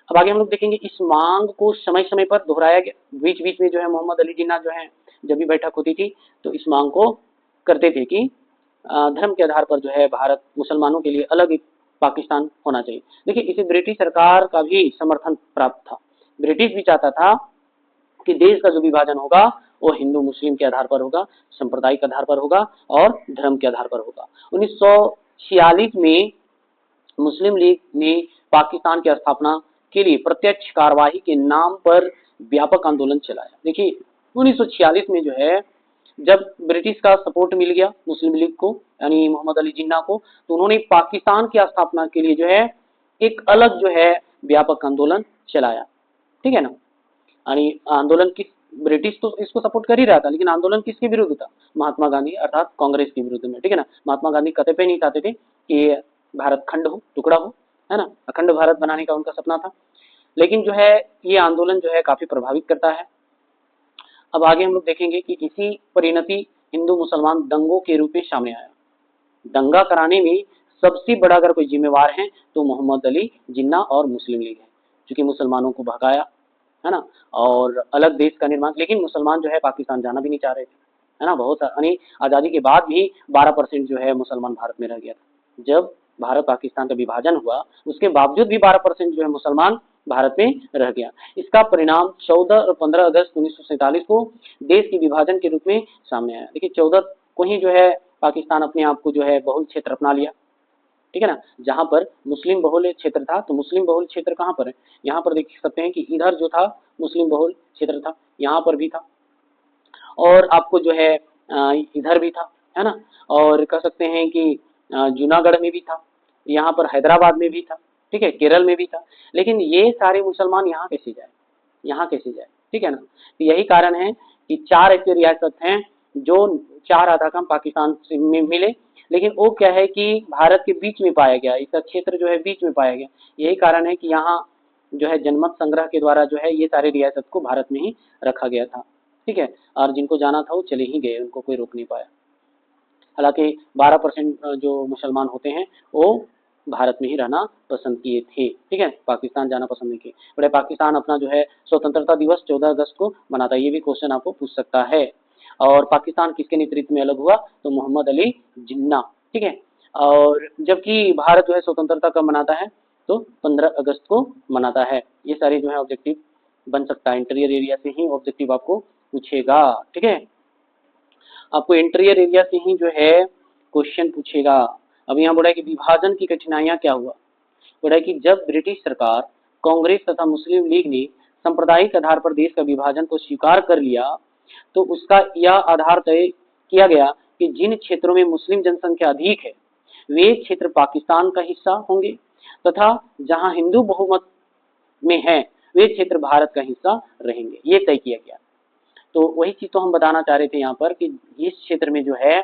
अब आगे हम लोग देखेंगे इस मांग को समय समय पर दोहराया गया। बीच बीच में जो है मोहम्मद अली जिन्ना जो है जब भी बैठक होती थी तो इस मांग को करते थे कि धर्म के आधार पर जो है भारत मुसलमानों के लिए अलग एक पाकिस्तान होना चाहिए। देखिए इसे ब्रिटिश सरकार का भी समर्थन प्राप्त था, ब्रिटिश भी चाहता था कि देश का जो विभाजन होगा वो हिंदू मुस्लिम के आधार पर होगा, सांप्रदायिक आधार पर होगा और धर्म के आधार पर होगा। 1946 में मुस्लिम लीग ने पाकिस्तान की स्थापना के लिए प्रत्यक्ष कार्यवाही के नाम पर व्यापक आंदोलन चलाया। देखिए 1946 में जो है जब ब्रिटिश का सपोर्ट मिल गया मुस्लिम लीग को, यानी मोहम्मद अली जिन्ना को, तो उन्होंने पाकिस्तान की स्थापना के लिए जो है एक अलग जो है व्यापक आंदोलन चलाया। ठीक है ना, यानी आंदोलन किस, ब्रिटिश तो इसको सपोर्ट कर ही रहा था, लेकिन आंदोलन किसके विरुद्ध था, महात्मा गांधी अर्थात कांग्रेस के विरुद्ध में। ठीक है ना, महात्मा गांधी कतई पे नहीं चाहते थे कि भारत खंड हो, टुकड़ा हो, है ना, अखंड भारत बनाने का उनका सपना था, लेकिन जो है ये आंदोलन जो है काफी प्रभावित करता है। अब आगे हम लोग देखेंगे कि इसी परिणति हिंदू मुसलमान दंगों के रूप में सामने आया। दंगा कराने में सबसे बड़ा अगर कोई जिम्मेवार है तो मोहम्मद अली जिन्ना और मुस्लिम लीग है, क्योंकि मुसलमानों को भगाया, है ना, और अलग देश का निर्माण। लेकिन मुसलमान जो है पाकिस्तान जाना भी नहीं चाह रहे थे, है ना, बहुत यानी आज़ादी के बाद भी 12% जो है मुसलमान भारत में रह गया था। जब भारत पाकिस्तान का विभाजन हुआ उसके बावजूद भी 12% जो है मुसलमान भारत में रह गया। इसका परिणाम 14 और 15 अगस्त 1947 को देश के विभाजन के रूप में सामने आया। देखिए 14 को ही जो है पाकिस्तान अपने आप को जो है बहुल क्षेत्र अपना लिया। ठीक है ना, जहां पर मुस्लिम बहुल क्षेत्र था, तो मुस्लिम बहुल क्षेत्र कहां पर है, यहाँ पर देख सकते हैं कि इधर जो था मुस्लिम बहुल क्षेत्र था, यहाँ पर भी था, और आपको जो है इधर भी था, है ना, और कह सकते हैं कि जूनागढ़ में भी था, यहाँ पर हैदराबाद में भी था, ठीक है, केरल में भी था। लेकिन ये सारे मुसलमान यहाँ कैसे जाए, यहाँ कैसे जाए, ठीक है ना। तो यही कारण है कि 4 ऐसे रियासत हैं जो 4 आधा कम पाकिस्तान से में मिले, लेकिन वो क्या है कि भारत के बीच में पाया गया, इसका क्षेत्र जो है बीच में पाया गया। यही कारण है कि यहाँ जो है जनमत संग्रह के द्वारा जो है ये सारे रियासत को भारत में ही रखा गया था, ठीक है। और जिनको जाना था वो चले ही गए, उनको कोई रोक नहीं पाया। हालांकि 12% जो मुसलमान होते हैं वो भारत में ही रहना पसंद किए थे, ठीक है, पाकिस्तान जाना पसंद नहीं किए। बड़े पाकिस्तान अपना जो है स्वतंत्रता दिवस 14 अगस्त को मनाता है, ये भी क्वेश्चन आपको पूछ सकता है। और पाकिस्तान किसके नेतृत्व में अलग हुआ, तो मोहम्मद अली जिन्ना, ठीक है। और जबकि भारत जो है स्वतंत्रता कब मनाता है, तो 15 अगस्त को मनाता है। ये सारे जो है ऑब्जेक्टिव बन सकता है, इंटीरियर एरिया से ही ऑब्जेक्टिव आपको पूछेगा, ठीक है। आपको इंटीरियर एरिया से ही जो है क्वेश्चन पूछेगा। अब यहाँ बोला है कि विभाजन की कठिनाइयां क्या हुआ, बोला है कि जब ब्रिटिश सरकार, कांग्रेस तथा मुस्लिम लीग ने सांप्रदायिक आधार पर देश का विभाजन को स्वीकार कर लिया, तो उसका यह आधार तय किया गया कि जिन क्षेत्रों में मुस्लिम जनसंख्या अधिक है वे क्षेत्र पाकिस्तान का हिस्सा होंगे, तथा जहां हिंदू बहुमत में है वे क्षेत्र भारत का हिस्सा रहेंगे, ये तय किया गया। तो वही चीज तो हम बताना चाह रहे थे यहाँ पर कि इस क्षेत्र में जो है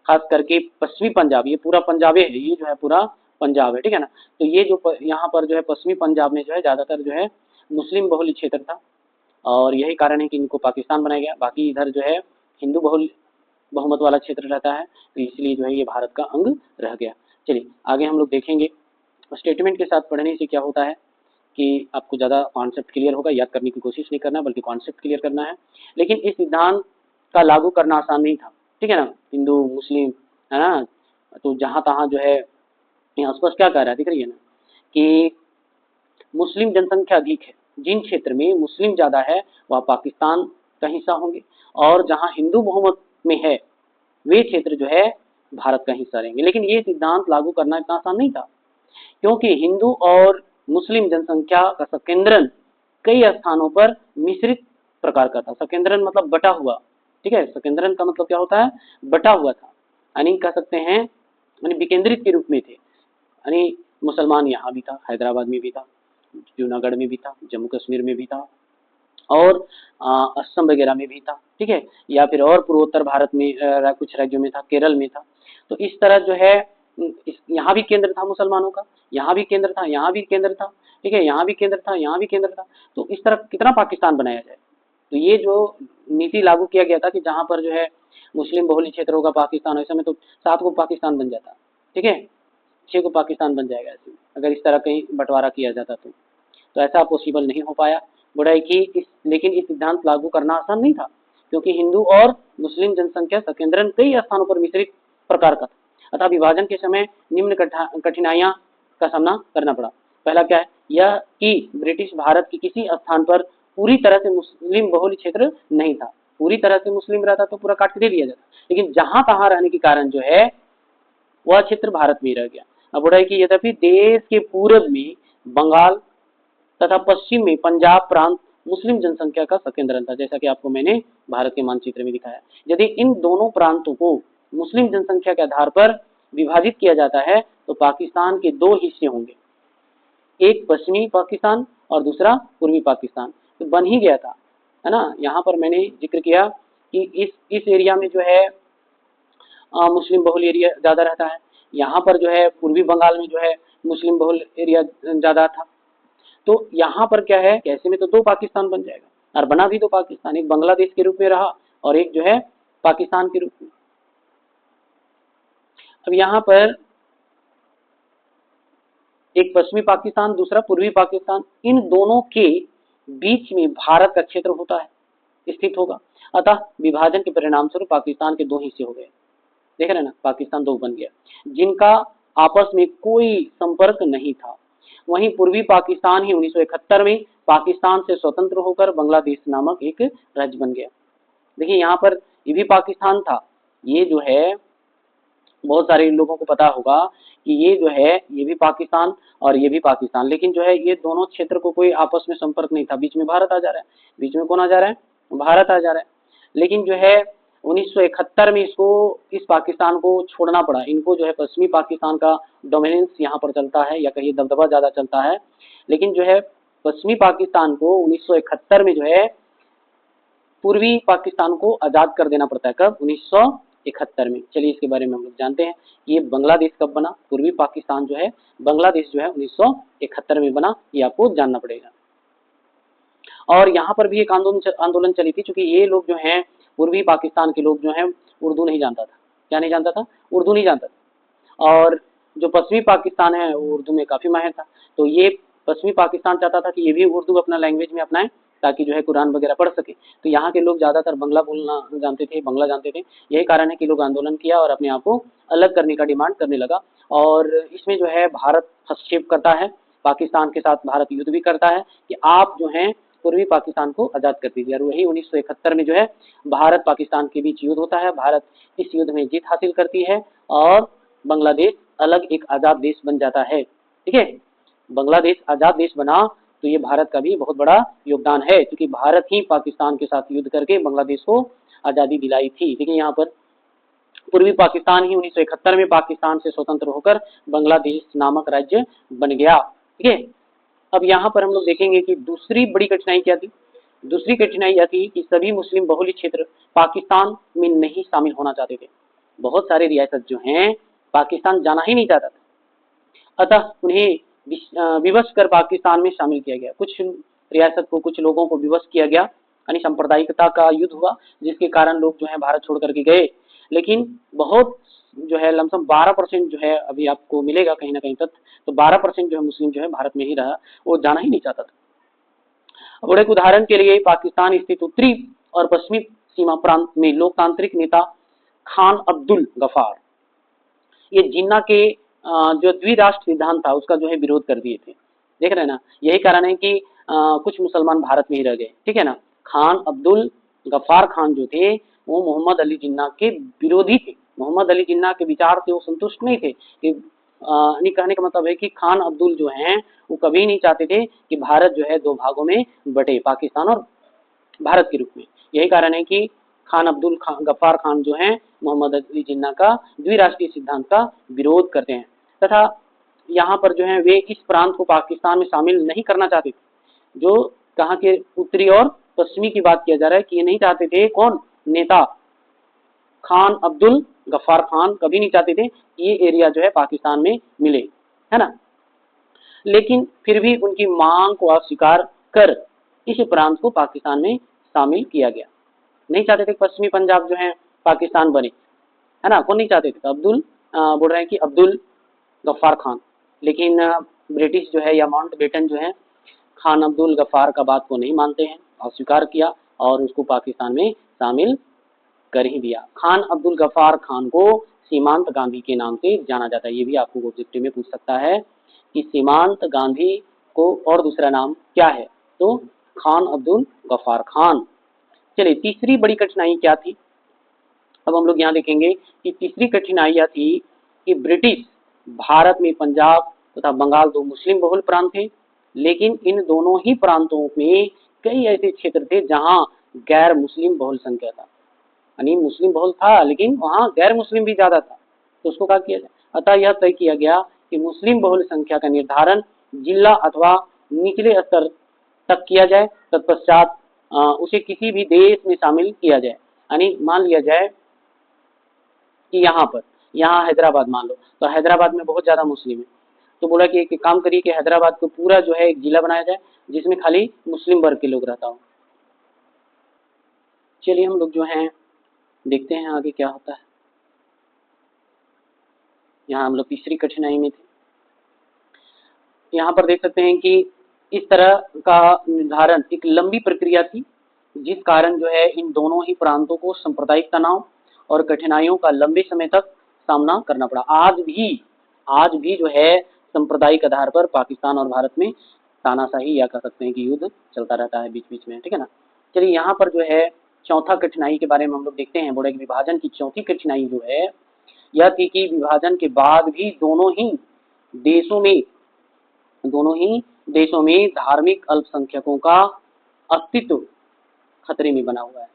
खास करके पश्चिमी पंजाब, ये पूरा पंजाब है, ये जो है पूरा पंजाब है, ठीक है ना। तो ये जो यहाँ पर जो है पश्चिमी पंजाब में जो है ज्यादातर जो है मुस्लिम बहुल क्षेत्र था, और यही कारण है कि इनको पाकिस्तान बनाया गया। बाकी इधर जो है हिंदू बहुल बहुमत वाला क्षेत्र रहता है, तो इसलिए जो है ये भारत का अंग रह गया। चलिए आगे हम लोग देखेंगे। स्टेटमेंट के साथ पढ़ने से क्या होता है कि आपको ज़्यादा कॉन्सेप्ट क्लियर होगा, याद करने की कोशिश नहीं करना बल्कि कॉन्सेप्ट क्लियर करना है। लेकिन इस सिद्धांत का लागू करना आसान नहीं था, ठीक है ना। हिंदू मुस्लिम है ना, तो जहाँ तहाँ जो है यहाँ स्पष्ट क्या कह रहा है, दिख रही है ना, कि मुस्लिम जनसंख्या अधिक है, जिन क्षेत्र में मुस्लिम ज़्यादा है वह पाकिस्तान का हिस्सा होंगे, और जहाँ हिंदू बहुमत में है वे क्षेत्र जो है भारत का हिस्सा रहेंगे। लेकिन ये सिद्धांत लागू करना इतना आसान नहीं था, क्योंकि हिंदू और मुस्लिम जनसंख्या का संकेंद्रण कई स्थानों पर मिश्रित प्रकार का था। संकेंद्रण मतलब बटा हुआ, ठीक है, संकेंद्रण का मतलब क्या होता है, बटा हुआ था, यानी कह सकते हैं यानी विकेंद्रित के रूप में थे। यानी मुसलमान यहाँ भी था, हैदराबाद में भी था, जूनागढ़ में भी था, जम्मू कश्मीर में भी था, और असम वगैरह में भी था, ठीक है, या फिर और पूर्वोत्तर भारत में कुछ राज्यों में था, केरल में था। तो इस तरह जो है यहाँ भी केंद्र था मुसलमानों का, यहाँ भी केंद्र था, यहाँ भी केंद्र था, ठीक है, यहाँ भी केंद्र था, यहाँ भी केंद्र था। तो इस तरह कितना पाकिस्तान बनाया जाए, तो ये जो नीति लागू किया गया था कि जहाँ पर जो है मुस्लिम बहुल क्षेत्र होगा पाकिस्तान, ऐसे में तो 7 को पाकिस्तान बन जाता, ठीक है, 6 को पाकिस्तान बन जाएगा ऐसे में, अगर इस तरह कहीं बंटवारा किया जाता तो ऐसा पॉसिबल नहीं हो पाया। बुराई की लेकिन इस सिद्धांत लागू करना आसान नहीं था, क्योंकि हिंदू और मुस्लिम जनसंख्या संकेंद्रण कई स्थानों पर मिश्रित प्रकार का था, अतः विभाजन के समय निम्न कठिनाइयां का सामना करना पड़ा। पहला क्या है, यह कि ब्रिटिश भारत के किसी स्थान पर पूरी तरह से मुस्लिम बहुल क्षेत्र नहीं था। पूरी तरह से मुस्लिम रहता तो पूरा काट के दे दिया जाता, लेकिन जहां तहां रहने के कारण जो है वह क्षेत्र भारत में ही रह गया। अब बुराई की यद्यपि देश के पूर्व में बंगाल तथा पश्चिम में पंजाब प्रांत मुस्लिम जनसंख्या का संकेंद्रण था, जैसा कि आपको मैंने भारत के मानचित्र में दिखाया। यदि इन दोनों प्रांतों को मुस्लिम जनसंख्या के आधार पर विभाजित किया जाता है तो पाकिस्तान के 2 हिस्से होंगे, एक पश्चिमी पाकिस्तान और दूसरा पूर्वी पाकिस्तान। तो बन ही गया था, है ना। यहाँ पर मैंने जिक्र किया कि इस एरिया में जो है मुस्लिम बहुल एरिया ज़्यादा रहता है, यहाँ पर जो है पूर्वी बंगाल में जो है मुस्लिम बहुल एरिया ज़्यादा था। तो यहाँ पर क्या है, कैसे में तो 2 पाकिस्तान बन जाएगा, और बना भी 2 पाकिस्तान, एक बांग्लादेश के रूप में रहा और एक जो है पाकिस्तान के रूप में। अब यहाँ पर एक पश्चिमी पाकिस्तान, दूसरा पूर्वी पाकिस्तान, इन दोनों के बीच में भारत का क्षेत्र होता है, स्थित होगा। अतः विभाजन के परिणाम स्वरूप पाकिस्तान के 2 हिस्से हो गए, देख रहे हैं ना, पाकिस्तान 2 बन गया, जिनका आपस में कोई संपर्क नहीं था। वहीं पूर्वी पाकिस्तान ही 1971 में पाकिस्तान से स्वतंत्र होकर बांग्लादेश नामक एक राज्य बन गया। देखिए यहाँ पर ये भी पाकिस्तान था, ये जो है बहुत सारे लोगों को पता होगा कि ये जो है ये भी पाकिस्तान और ये भी पाकिस्तान, लेकिन जो है ये दोनों क्षेत्र को कोई आपस में संपर्क नहीं था। बीच में भारत आ जा रहा है, बीच में कौन आ जा रहा है, भारत आ जा रहा है। लेकिन जो है 1971 में इसको इस पाकिस्तान को छोड़ना पड़ा, इनको जो है पश्चिमी पाकिस्तान का डोमिनेंस यहाँ पर चलता है, या कहिए दबदबा ज़्यादा चलता है। लेकिन जो है पश्चिमी पाकिस्तान को 1971 में जो है पूर्वी पाकिस्तान को आजाद कर देना पड़ता है। कब? 1971 में। चलिए इसके बारे में हम लोग जानते हैं कि ये बांग्लादेश कब बना। पूर्वी पाकिस्तान जो है, बांग्लादेश जो है 1971 में बना, ये आपको जानना पड़ेगा। और यहाँ पर भी एक आंदोलन चली थी, क्योंकि ये लोग जो हैं, पूर्वी पाकिस्तान के लोग जो हैं, उर्दू नहीं जानता था। क्या नहीं जानता था? उर्दू नहीं जानता था। और जो पश्चिमी पाकिस्तान है वो उर्दू में काफी माहिर था। तो ये पश्चिमी पाकिस्तान चाहता था कि ये भी उर्दू अपना लैंग्वेज में अपनाए, ताकि जो है कुरान वगैरह पढ़ सके। तो यहाँ के लोग ज्यादातर बंगला बोलना जानते थे, बंगला जानते थे। यही कारण है कि लोग आंदोलन किया और अपने आप को अलग करने का डिमांड करने लगा। और इसमें जो है भारत हस्तक्षेप करता है, पाकिस्तान के साथ भारत युद्ध भी करता है कि आप जो है पूर्वी पाकिस्तान को आजाद कर दीजिए। और वही 1971 में जो है भारत पाकिस्तान के बीच युद्ध होता है। भारत इस युद्ध में जीत हासिल करती है और बांग्लादेश अलग एक आजाद देश बन जाता है। ठीक है, बांग्लादेश आजाद देश बना तो ये भारत का भी बहुत बड़ा योगदान है, क्योंकि भारत ही पाकिस्तान के साथ युद्ध करके बांग्लादेश को आजादी दिलाई थी। देखिए यहाँ पर पूर्वी पाकिस्तान ही 1971 में पाकिस्तान से स्वतंत्र होकर बांग्लादेश नामक राज्य बन गया। ठीक है, अब यहाँ पर हम लोग देखेंगे कि दूसरी बड़ी कठिनाई क्या थी। दूसरी कठिनाई यह थी कि सभी मुस्लिम बहुल क्षेत्र पाकिस्तान में नहीं शामिल होना चाहते थे। बहुत सारे रियासत जो हैं पाकिस्तान जाना ही नहीं चाहता था, अतः उन्हें विवश कर पाकिस्तान में शामिल किया गया। कुछ रियासत को, कुछ लोगों को विवश किया गया, यानी सांप्रदायिकता का युद्ध हुआ, जिसके कारण लोग जो है भारत छोड़ करके गए। लेकिन बहुत जो है लमसम 12% जो है, अभी आपको मिलेगा कहीं ना कहीं तक, तो 12% जो है मुस्लिम जो है भारत में ही रहा, वो जाना ही नहीं चाहता था। और एक उदाहरण के लिए पाकिस्तान स्थित उत्तरी और पश्चिमी सीमा प्रांत में लोकतांत्रिक नेता खान अब्दुल गफार, ये जिन्ना के जो द्विराष्ट्र सिद्धांत था उसका जो है विरोध कर दिए थे। देख रहे हैं ना, यही कारण है कि कुछ मुसलमान भारत में ही रह गए। ठीक है ना, खान अब्दुल गफार खान जो थे वो मोहम्मद अली जिन्ना के विरोधी थे। मोहम्मद अली जिन्ना के विचार से वो संतुष्ट नहीं थे कि कहने का मतलब है कि खान अब्दुल जो हैं वो कभी नहीं चाहते थे कि भारत जो है दो भागों में बटे, पाकिस्तान और भारत के रूप में। यही कारण है कि खान अब्दुल गफ्फार खान जो हैं मोहम्मद अली जिन्ना का द्विराष्ट्रीय सिद्धांत का विरोध करते हैं, तथा यहाँ पर जो है वे इस प्रांत को पाकिस्तान में शामिल नहीं करना चाहते थे। जो कहाँ के उत्तरी और पश्चिमी की बात किया जा रहा है कि ये नहीं चाहते थे। कौन? नेता खान अब्दुल गफ्फार खान कभी नहीं चाहते थे कि ये एरिया जो है पाकिस्तान में मिले, है ना। लेकिन फिर भी उनकी मांग को अस्वीकार कर इस प्रांत को पाकिस्तान में शामिल किया गया। नहीं चाहते थे पश्चिमी पंजाब जो है पाकिस्तान बने, है ना। कौन नहीं चाहते थे? अब्दुल बोल रहे हैं कि अब्दुल गफ्फार खान। लेकिन ब्रिटिश जो है या माउंटबेटन जो है खान अब्दुल गफ्फार का बात को नहीं मानते हैं, अस्वीकार किया और उसको पाकिस्तान में शामिल कर ही दिया। खान अब्दुल गफ्फार खान को सीमांत गांधी के नाम से जाना जाता है। ये भी आपको ऑब्जेक्टिव में पूछ सकता है कि सीमांत गांधी को और दूसरा नाम क्या है, तो खान अब्दुल गफ्फार खान। चलिए तीसरी बड़ी कठिनाई क्या थी, अब हम लोग यहाँ देखेंगे कि तीसरी कठिनाई यह थी कि ब्रिटिश भारत में पंजाब तथा बंगाल दो मुस्लिम बहुल प्रांत थे, लेकिन इन दोनों ही प्रांतों में कई ऐसे क्षेत्र थे जहां गैर मुस्लिम बहुल संख्या था। यानी मुस्लिम बहुल था लेकिन वहां गैर मुस्लिम भी ज्यादा था, तो उसको क्या किया जाए। अतः यह तय किया गया कि मुस्लिम बहुल संख्या का निर्धारण जिला अथवा निचले स्तर तक किया जाए, तत्पश्चात उसे किसी भी देश में शामिल किया जाए। यानी मान लिया जाए कि यहाँ हैदराबाद मान लो, तो हैदराबाद में बहुत ज्यादा मुस्लिम है, तो बोला कि एक काम करिए कि हैदराबाद को पूरा जो है एक जिला बनाया जाए जिसमें खाली मुस्लिम वर्ग के लोग रहता हो। चलिए हम लोग जो हैं देखते हैं आगे क्या होता है। यहाँ हम लोग तीसरी कठिनाई में थे। यहाँ पर देख सकते हैं कि इस तरह का निर्धारण एक लंबी प्रक्रिया थी, जिस कारण जो है इन दोनों ही प्रांतों को सांप्रदायिक तनाव और कठिनाइयों का लंबे समय तक सामना करना पड़ा। आज भी जो है सांप्रदायिक आधार पर पाकिस्तान और भारत में तानाशाही या कह सकते हैं कि युद्ध चलता रहता है बीच बीच में। ठीक है ना। चलिए यहाँ पर जो है चौथा कठिनाई के बारे में हम लोग देखते हैं। बोले कि विभाजन की चौथी कठिनाई जो है यह थी कि विभाजन के बाद भी दोनों ही देशों में धार्मिक अल्पसंख्यकों का अस्तित्व खतरे में बना हुआ है।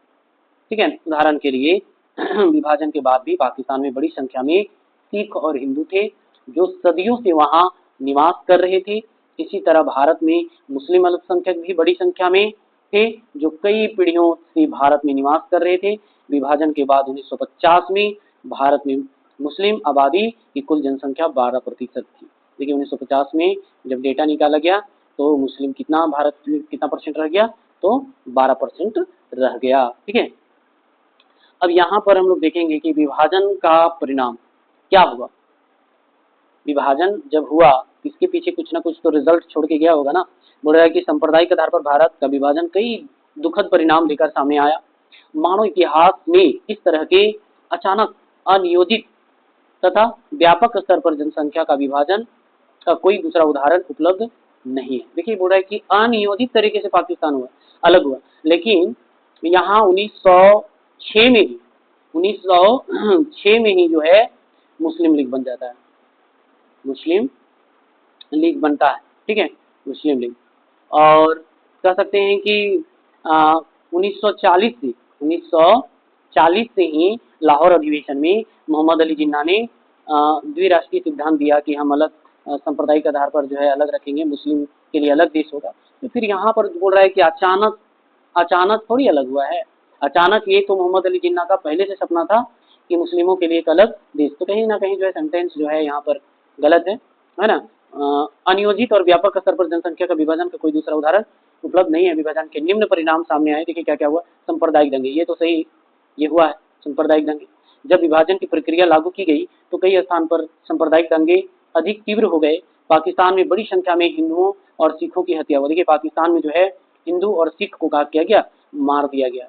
ठीक है, उदाहरण के लिए विभाजन के बाद भी पाकिस्तान में बड़ी संख्या में सिख और हिंदू थे जो सदियों से वहां निवास कर रहे थे। इसी तरह भारत में मुस्लिम अल्पसंख्यक भी बड़ी संख्या में थे जो कई पीढ़ियों से भारत में निवास कर रहे थे। विभाजन के बाद 1950 में भारत में मुस्लिम आबादी की कुल जनसंख्या 12% थी। देखिए 1950 में जब डेटा निकाला गया तो मुस्लिम कितना, भारत में कितना परसेंट रह गया, तो 12% रह गया। ठीक है, अब यहाँ पर हम लोग देखेंगे कि विभाजन का परिणाम क्या हुआ। विभाजन जब हुआ इसके पीछे कुछ ना कुछ तो रिजल्ट छोड़ के गया होगा ना। बोल रहा है कि सांप्रदायिक आधार पर भारत का विभाजन कई दुखद परिणाम लेकर सामने आया। मानव इतिहास में इस तरह के अचानक, अनियोजित तथा व्यापक स्तर पर जनसंख्या का विभाजन का कोई दूसरा उदाहरण उपलब्ध नहीं है। देखिए बोल रहा है कि अनियोजित तरीके से पाकिस्तान हुआ, अलग हुआ, लेकिन यहाँ 1906 में ही 1906 में ही जो है मुस्लिम लीग बन जाता है, मुस्लिम लीग बनता है। ठीक है, मुस्लिम लीग। और कह सकते हैं कि 1940 से ही लाहौर अधिवेशन में मोहम्मद अली जिन्ना ने द्विराष्ट्रीय सिद्धांत दिया कि हम अलग सांप्रदायिक आधार पर जो है अलग रखेंगे, मुस्लिम के लिए अलग देश होगा। तो फिर यहाँ पर बोल रहा है कि अचानक थोड़ी अलग हुआ है। अचानक ये तो मोहम्मद अली जिन्ना का पहले से सपना था कि मुस्लिमों के लिए एक अलग देश। तो कहीं ना कहीं जो है सेंटेंस जो है यहाँ पर गलत है ना। अनियोजित और व्यापक स्तर पर जनसंख्या का विभाजन का कोई दूसरा उदाहरण उपलब्ध नहीं है। विभाजन के निम्न परिणाम सामने आए। देखिए क्या क्या हुआ। सांप्रदायिक दंगे, ये तो सही, ये हुआ है सांप्रदायिक दंगे। जब विभाजन की प्रक्रिया लागू की गई तो कई स्थान पर सांप्रदायिक दंगे अधिक तीव्र हो गए। पाकिस्तान में बड़ी संख्या में हिंदुओं और सिखों की हत्या हुई। देखिए पाकिस्तान में जो है हिंदू और सिख को क्या किया गया, मार दिया गया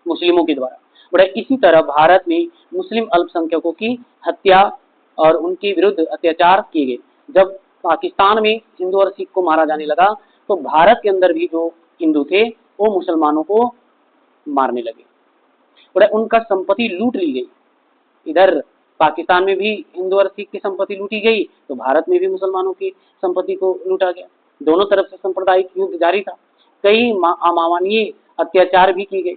मुस्लिमों के द्वारा। बड़ा इसी तरह भारत में मुस्लिम अल्पसंख्यकों की हत्या और उनके विरुद्ध अत्याचार किए गए। जब पाकिस्तान में हिंदू और सिख को मारा जाने लगा तो भारत के अंदर भी जो हिंदू थे वो मुसलमानों को मारने लगे और उनका संपत्ति लूट ली गई। इधर पाकिस्तान में भी हिंदू और सिख की संपत्ति लूटी गई तो भारत में भी मुसलमानों की संपत्ति को लूटा गया। दोनों तरफ से सांप्रदायिक युद्ध जारी था। कई अमानवीय अत्याचार भी की गई,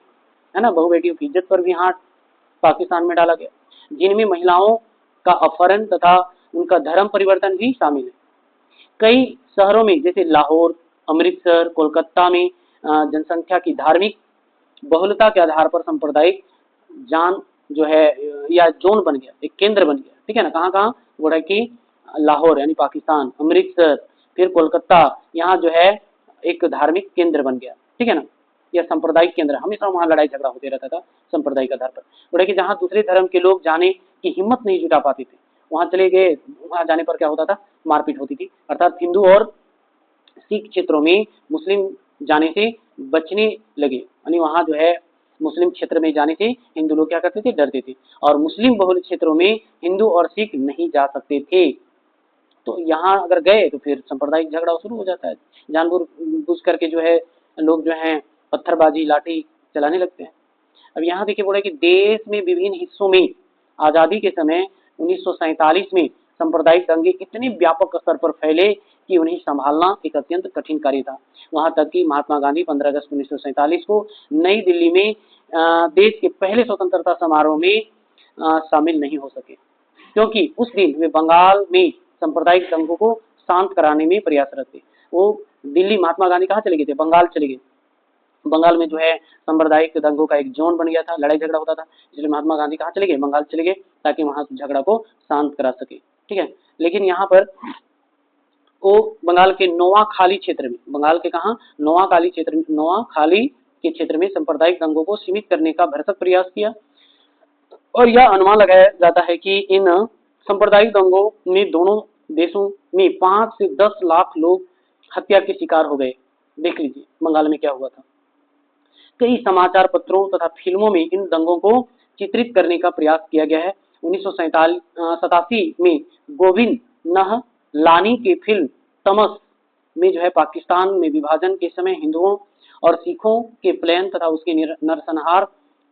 है ना। बहु बेटियों की इज्जत पर भी हाथ पाकिस्तान में डाला गया, जिनमें महिलाओं का अपहरण तथा उनका धर्म परिवर्तन भी शामिल है। कई शहरों में जैसे लाहौर, अमृतसर, कोलकाता में जनसंख्या की धार्मिक बहुलता के आधार पर सांप्रदायिक जान जो है या जोन बन गया, एक केंद्र बन गया। ठीक है ना। कहाँ कहाँ बोला कि लाहौर यानी पाकिस्तान, अमृतसर, फिर कोलकाता, यहाँ जो है एक धार्मिक केंद्र बन गया। ठीक है ना, या सांप्रदायिक केंद्र। हमेशा वहाँ लड़ाई झगड़ा होते रहता था सांप्रदायिक आधार पर। बोला कि जहाँ दूसरे धर्म के लोग जाने की हिम्मत नहीं जुटा पाते थे वहाँ चले गए। वहाँ जाने पर क्या होता था, मारपीट होती थी। अर्थात हिंदू और सिख क्षेत्रों में मुस्लिम जाने से बचने लगे, यानी वहाँ जो है मुस्लिम क्षेत्र में जाने से हिंदू लोग क्या करते थे, डरते थे। और मुस्लिम बहुल क्षेत्रों में हिंदू और सिख नहीं जा सकते थे। तो यहाँ अगर गए तो फिर सांप्रदायिक झगड़ा शुरू हो जाता है। जानबूझ करके जो है लोग जो है पत्थरबाजी, लाठी चलाने लगते हैं। अब यहाँ देखिए बोले कि देश में विभिन्न हिस्सों में आजादी के समय 1947 में सांप्रदायिक दंगे इतने व्यापक स्तर पर फैले कि उन्हें संभालना एक अत्यंत कठिन कार्य था। वहां तक कि महात्मा गांधी 15 अगस्त 1947 को नई दिल्ली में देश के पहले स्वतंत्रता समारोह में शामिल नहीं हो सके, क्योंकि उस दिन वे बंगाल में सांप्रदायिक दंगों को शांत कराने में प्रयासरत थे। वो दिल्ली, महात्मा गांधी कहाँ चले गए थे, बंगाल चले गए। बंगाल में जो है सांप्रदायिक दंगों का एक जोन बन गया था, लड़ाई झगड़ा होता था, इसलिए महात्मा गांधी कहाँ चले गए, बंगाल चले गए, ताकि वहां झगड़ा को शांत करा सके। ठीक है, लेकिन यहाँ पर वो बंगाल के नोआखाली क्षेत्र में, बंगाल के कहा, नोआखाली क्षेत्र में, नोआखाली के क्षेत्र में सांप्रदायिक दंगों को सीमित करने का भरसक प्रयास किया। और यह अनुमान लगाया जाता है कि इन सांप्रदायिक दंगों में दोनों देशों में 5 से 10 लाख लोग हत्या के शिकार हो गए। देख लीजिए बंगाल में क्या हुआ था। कई समाचार पत्रों तथा फिल्मों में इन दंगों को चित्रित करने का प्रयास किया गया है। 1987 में गोविंद नहलानी की फिल्म तमस में जो है पाकिस्तान में विभाजन के समय हिंदुओं और सिखों के प्लान तथा उसके नरसंहार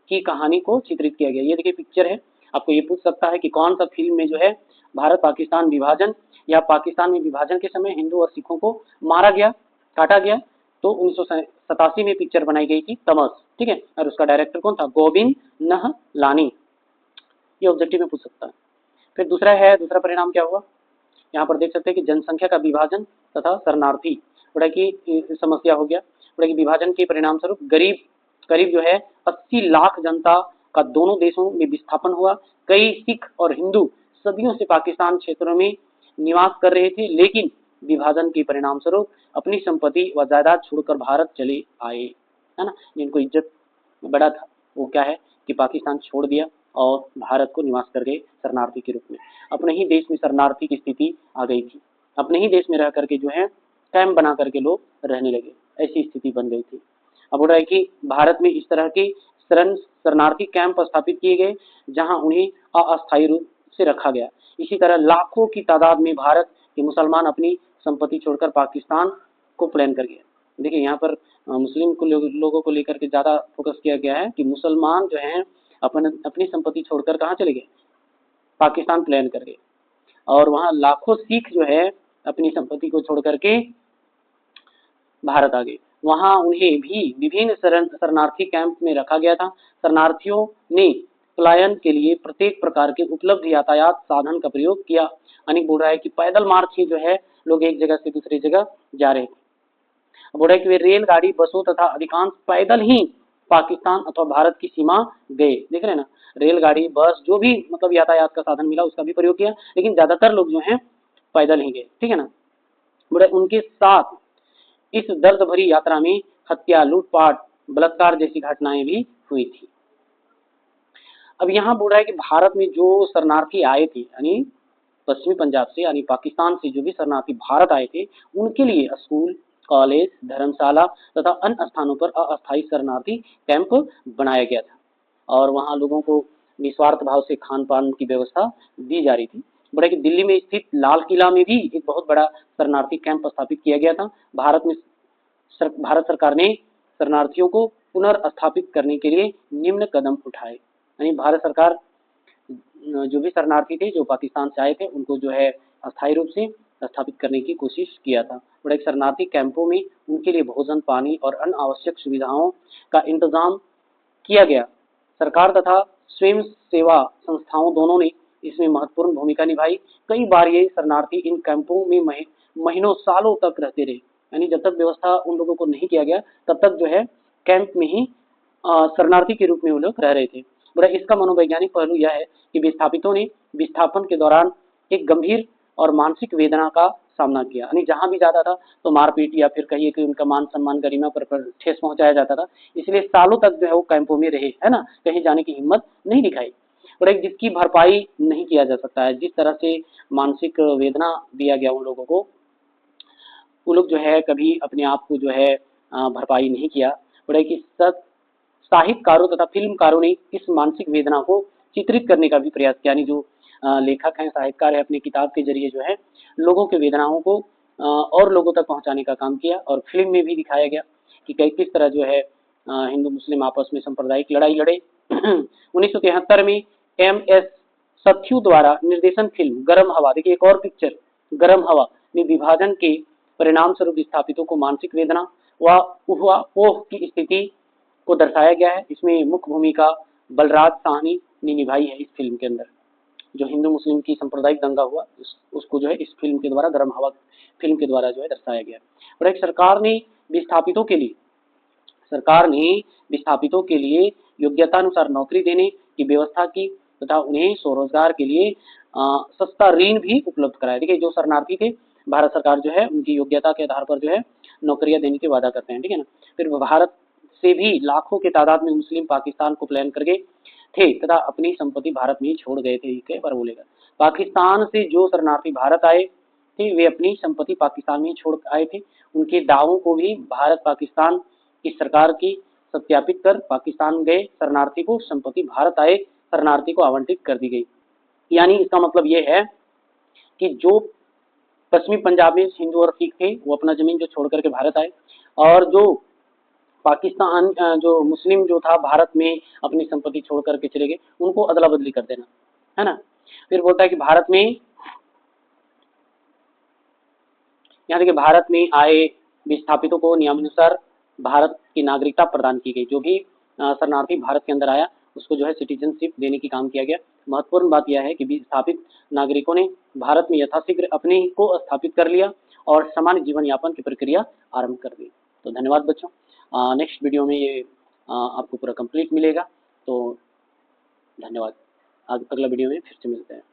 की कहानी को चित्रित किया गया। ये देखिए पिक्चर है। आपको ये पूछ सकता है कि कौन सा फिल्म में जो है भारत पाकिस्तान विभाजन या पाकिस्तान में विभाजन के समय हिंदू और सिखों को मारा गया, काटा गया। तो 1987 में पिक्चर बनाई गई थी तमस। ठीक है, और उसका डायरेक्टर कौन था, गोविंद नहलानी। ये ऑब्जेक्टिव में पूछ सकता है। फिर दूसरा परिणाम क्या हुआ, यहाँ पर देख सकते हैं कि जनसंख्या का विभाजन तथा शरणार्थी बड़ा की समस्या हो गया। बोले कि विभाजन के परिणाम स्वरूप करीब जो है 80 लाख जनता का दोनों देशों में विस्थापन हुआ। कई सिख और हिंदू सदियों से पाकिस्तान क्षेत्रों में निवास कर रहे थे, लेकिन विभाजन के परिणाम स्वरूप अपनी संपत्ति व जायदाद छोड़कर भारत चले आए, है ना। जिनको इज्जत बड़ा था वो क्या है कि पाकिस्तान छोड़ दिया और भारत को निवास कर गए शरणार्थी के रूप में। अपने ही देश में शरणार्थी की स्थिति आ गई थी, अपने ही देश में रह करके जो है कैंप बना करके लोग रहने लगे, ऐसी स्थिति बन गई थी। अब बोल रहा है कि भारत में इस तरह के शरणार्थी कैंप स्थापित किए गए जहां उन्हें अस्थायी रूप से रखा गया। इसी तरह लाखों की तादाद में भारत के मुसलमान अपनी संपत्ति छोड़कर पाकिस्तान को प्लान कर गए। देखिए यहाँ पर मुस्लिम को लोगों को लेकर के ज्यादा फोकस किया गया है कि मुसलमान जो हैं अपनी संपत्ति छोड़कर कहाँ चले गए, पाकिस्तान प्लान कर गए। और वहाँ लाखों सिख जो है अपनी संपत्ति को छोड़ करके भारत आ गए। वहाँ उन्हें भी विभिन्न शरणार्थी कैंप में रखा गया था। शरणार्थियों ने पलायन के लिए प्रत्येक प्रकार के उपलब्ध यातायात साधन का प्रयोग किया। अनिक बोल रहा है कि पैदल मार्च ही जो है लोग एक जगह से दूसरी जगह जा रहे थे। बोल रहा है कि वे रेलगाड़ी, बसों तथा अधिकांश पैदल ही पाकिस्तान अथवा भारत की सीमा गए। देख रहे हैं ना, रेलगाड़ी, बस, जो भी मतलब यातायात का साधन मिला उसका भी प्रयोग किया, लेकिन ज्यादातर लोग जो हैं पैदल ही गए, ठीक है ना। बोले उनके साथ इस दर्द भरी यात्रा में हत्या, लूटपाट, बलात्कार जैसी घटनाएं भी हुई थी। अब यहाँ बोल रहा है कि भारत में जो शरणार्थी आए थे, यानी पश्चिमी पंजाब से यानी पाकिस्तान से जो भी शरणार्थी भारत आए थे, उनके लिए स्कूल, कॉलेज, धर्मशाला तथा अन्य स्थानों पर अस्थायी शरणार्थी कैंप बनाया गया था और वहाँ लोगों को निस्वार्थ भाव से खान पान की व्यवस्था दी जा रही थी। बड़ा कि दिल्ली में स्थित लाल किला में भी एक बहुत बड़ा शरणार्थी कैंप स्थापित किया गया था। भारत सरकार ने शरणार्थियों को पुनर्स्थापित करने के लिए निम्न कदम उठाए, यानी भारत सरकार जो भी शरणार्थी थे जो पाकिस्तान से आए थे उनको जो है अस्थायी रूप से स्थापित करने की कोशिश किया था। और एक शरणार्थी कैंपों में उनके लिए भोजन, पानी और अन्य आवश्यक सुविधाओं का इंतजाम किया गया। सरकार तथा स्वयं सेवा संस्थाओं दोनों ने इसमें महत्वपूर्ण भूमिका निभाई। कई बार ये शरणार्थी इन कैंपों में महीनों सालों तक रहते रहे, यानी जब तक व्यवस्था उन लोगों को नहीं किया गया तब तक जो है कैंप में ही शरणार्थी के रूप में वो लोग रह रहे थे। बड़ा इसका मनोवैज्ञानिक पहलू यह है कि विस्थापितों ने विस्थापन के दौरान एक गंभीर और मानसिक वेदना का सामना किया, यानी जहां भी जाता था तो मारपीट या फिर कहिए कि उनका मान सम्मान, गरिमा पर ठेस पहुंचाया जाता था। इसलिए सालों तक जो है वो कैंपों में रहे, है ना, कहीं जाने की हिम्मत नहीं दिखाई। और एक जिसकी भरपाई नहीं किया जा सकता है, जिस तरह से मानसिक वेदना दिया गया उन लोगों को, वो लोग जो है कभी अपने आप को जो है भरपाई नहीं किया। और एक साहित्यकारों तथा फिल्मकारों ने इस मानसिक वेदना को चित्रित करने का भी प्रयास किया, यानी जो लेखक हैं, साहित्यकार है, अपनी किताब के जरिए जो है लोगों के वेदनाओं को और लोगों तक पहुंचाने का काम किया। और फिल्म में भी दिखाया गया कि किस तरह जो है हिंदू मुस्लिम आपस में सांप्रदायिक लड़ाई लड़े। 1973 में MS सथ्यू द्वारा निर्देशन फिल्म गरम हवा, देखिए एक और पिक्चर गरम हवा में विभाजन के परिणाम स्वरूप विस्थापितों को मानसिक वेदना व ऊहापोह की स्थिति को दर्शाया गया है। इसमें मुख्य भूमिका बलराज साहनी ने निभाई है। इस फिल्म के अंदर जो हिंदू मुस्लिम की सांप्रदायिक दंगा हुआ उसको जो है इस फिल्म के द्वारा, गरम हवा फिल्म के द्वारा जो है दर्शाया गया। और एक सरकार ने विस्थापितों के लिए योग्यता अनुसार नौकरी देने की व्यवस्था की तथा उन्हें स्वरोजगार के लिए सस्ता ऋण भी उपलब्ध कराया। देखिए जो शरणार्थी थे, भारत सरकार जो है उनकी योग्यता के आधार पर जो है नौकरियां देने के वादा करते हैं, ठीक है ना। फिर भारत से भी लाखों के तादाद में मुस्लिम पाकिस्तान को प्लान कर गए थे तथा अपनी संपत्ति भारत में ही छोड़ गए थे। कई बार बोलेगा, पाकिस्तान से जो शरणार्थी भारत आए थे वे अपनी संपत्ति पाकिस्तान में ही छोड़ आए थे। उनके दावों को भी भारत पाकिस्तान की सरकार की सत्यापित कर पाकिस्तान गए शरणार्थी को संपत्ति भारत आए शरणार्थी को आवंटित कर दी गई। यानी इसका मतलब ये है कि जो पश्चिमी पंजाब में हिंदू और सिख थे वो अपना जमीन जो छोड़ करके भारत आए, और जो पाकिस्तान जो मुस्लिम जो था भारत में अपनी संपत्ति छोड़ करके चले गए, उनको अदला बदली कर देना, है ना। फिर बोलता है कि भारत में, यहाँ देखिए भारत में आए विस्थापितों को नियमानुसार भारत की नागरिकता प्रदान की गई। जो भी शरणार्थी भारत के अंदर आया उसको जो है सिटीजनशिप देने की काम किया गया। महत्वपूर्ण बात यह है कि विस्थापित नागरिकों ने भारत में यथाशीघ्र अपने को स्थापित कर लिया और सामान्य जीवन यापन की प्रक्रिया आरंभ कर दी। तो धन्यवाद बच्चों। नेक्स्ट वीडियो में ये आपको पूरा कंप्लीट मिलेगा। तो धन्यवाद। अगला वीडियो में फिर से मिलते हैं।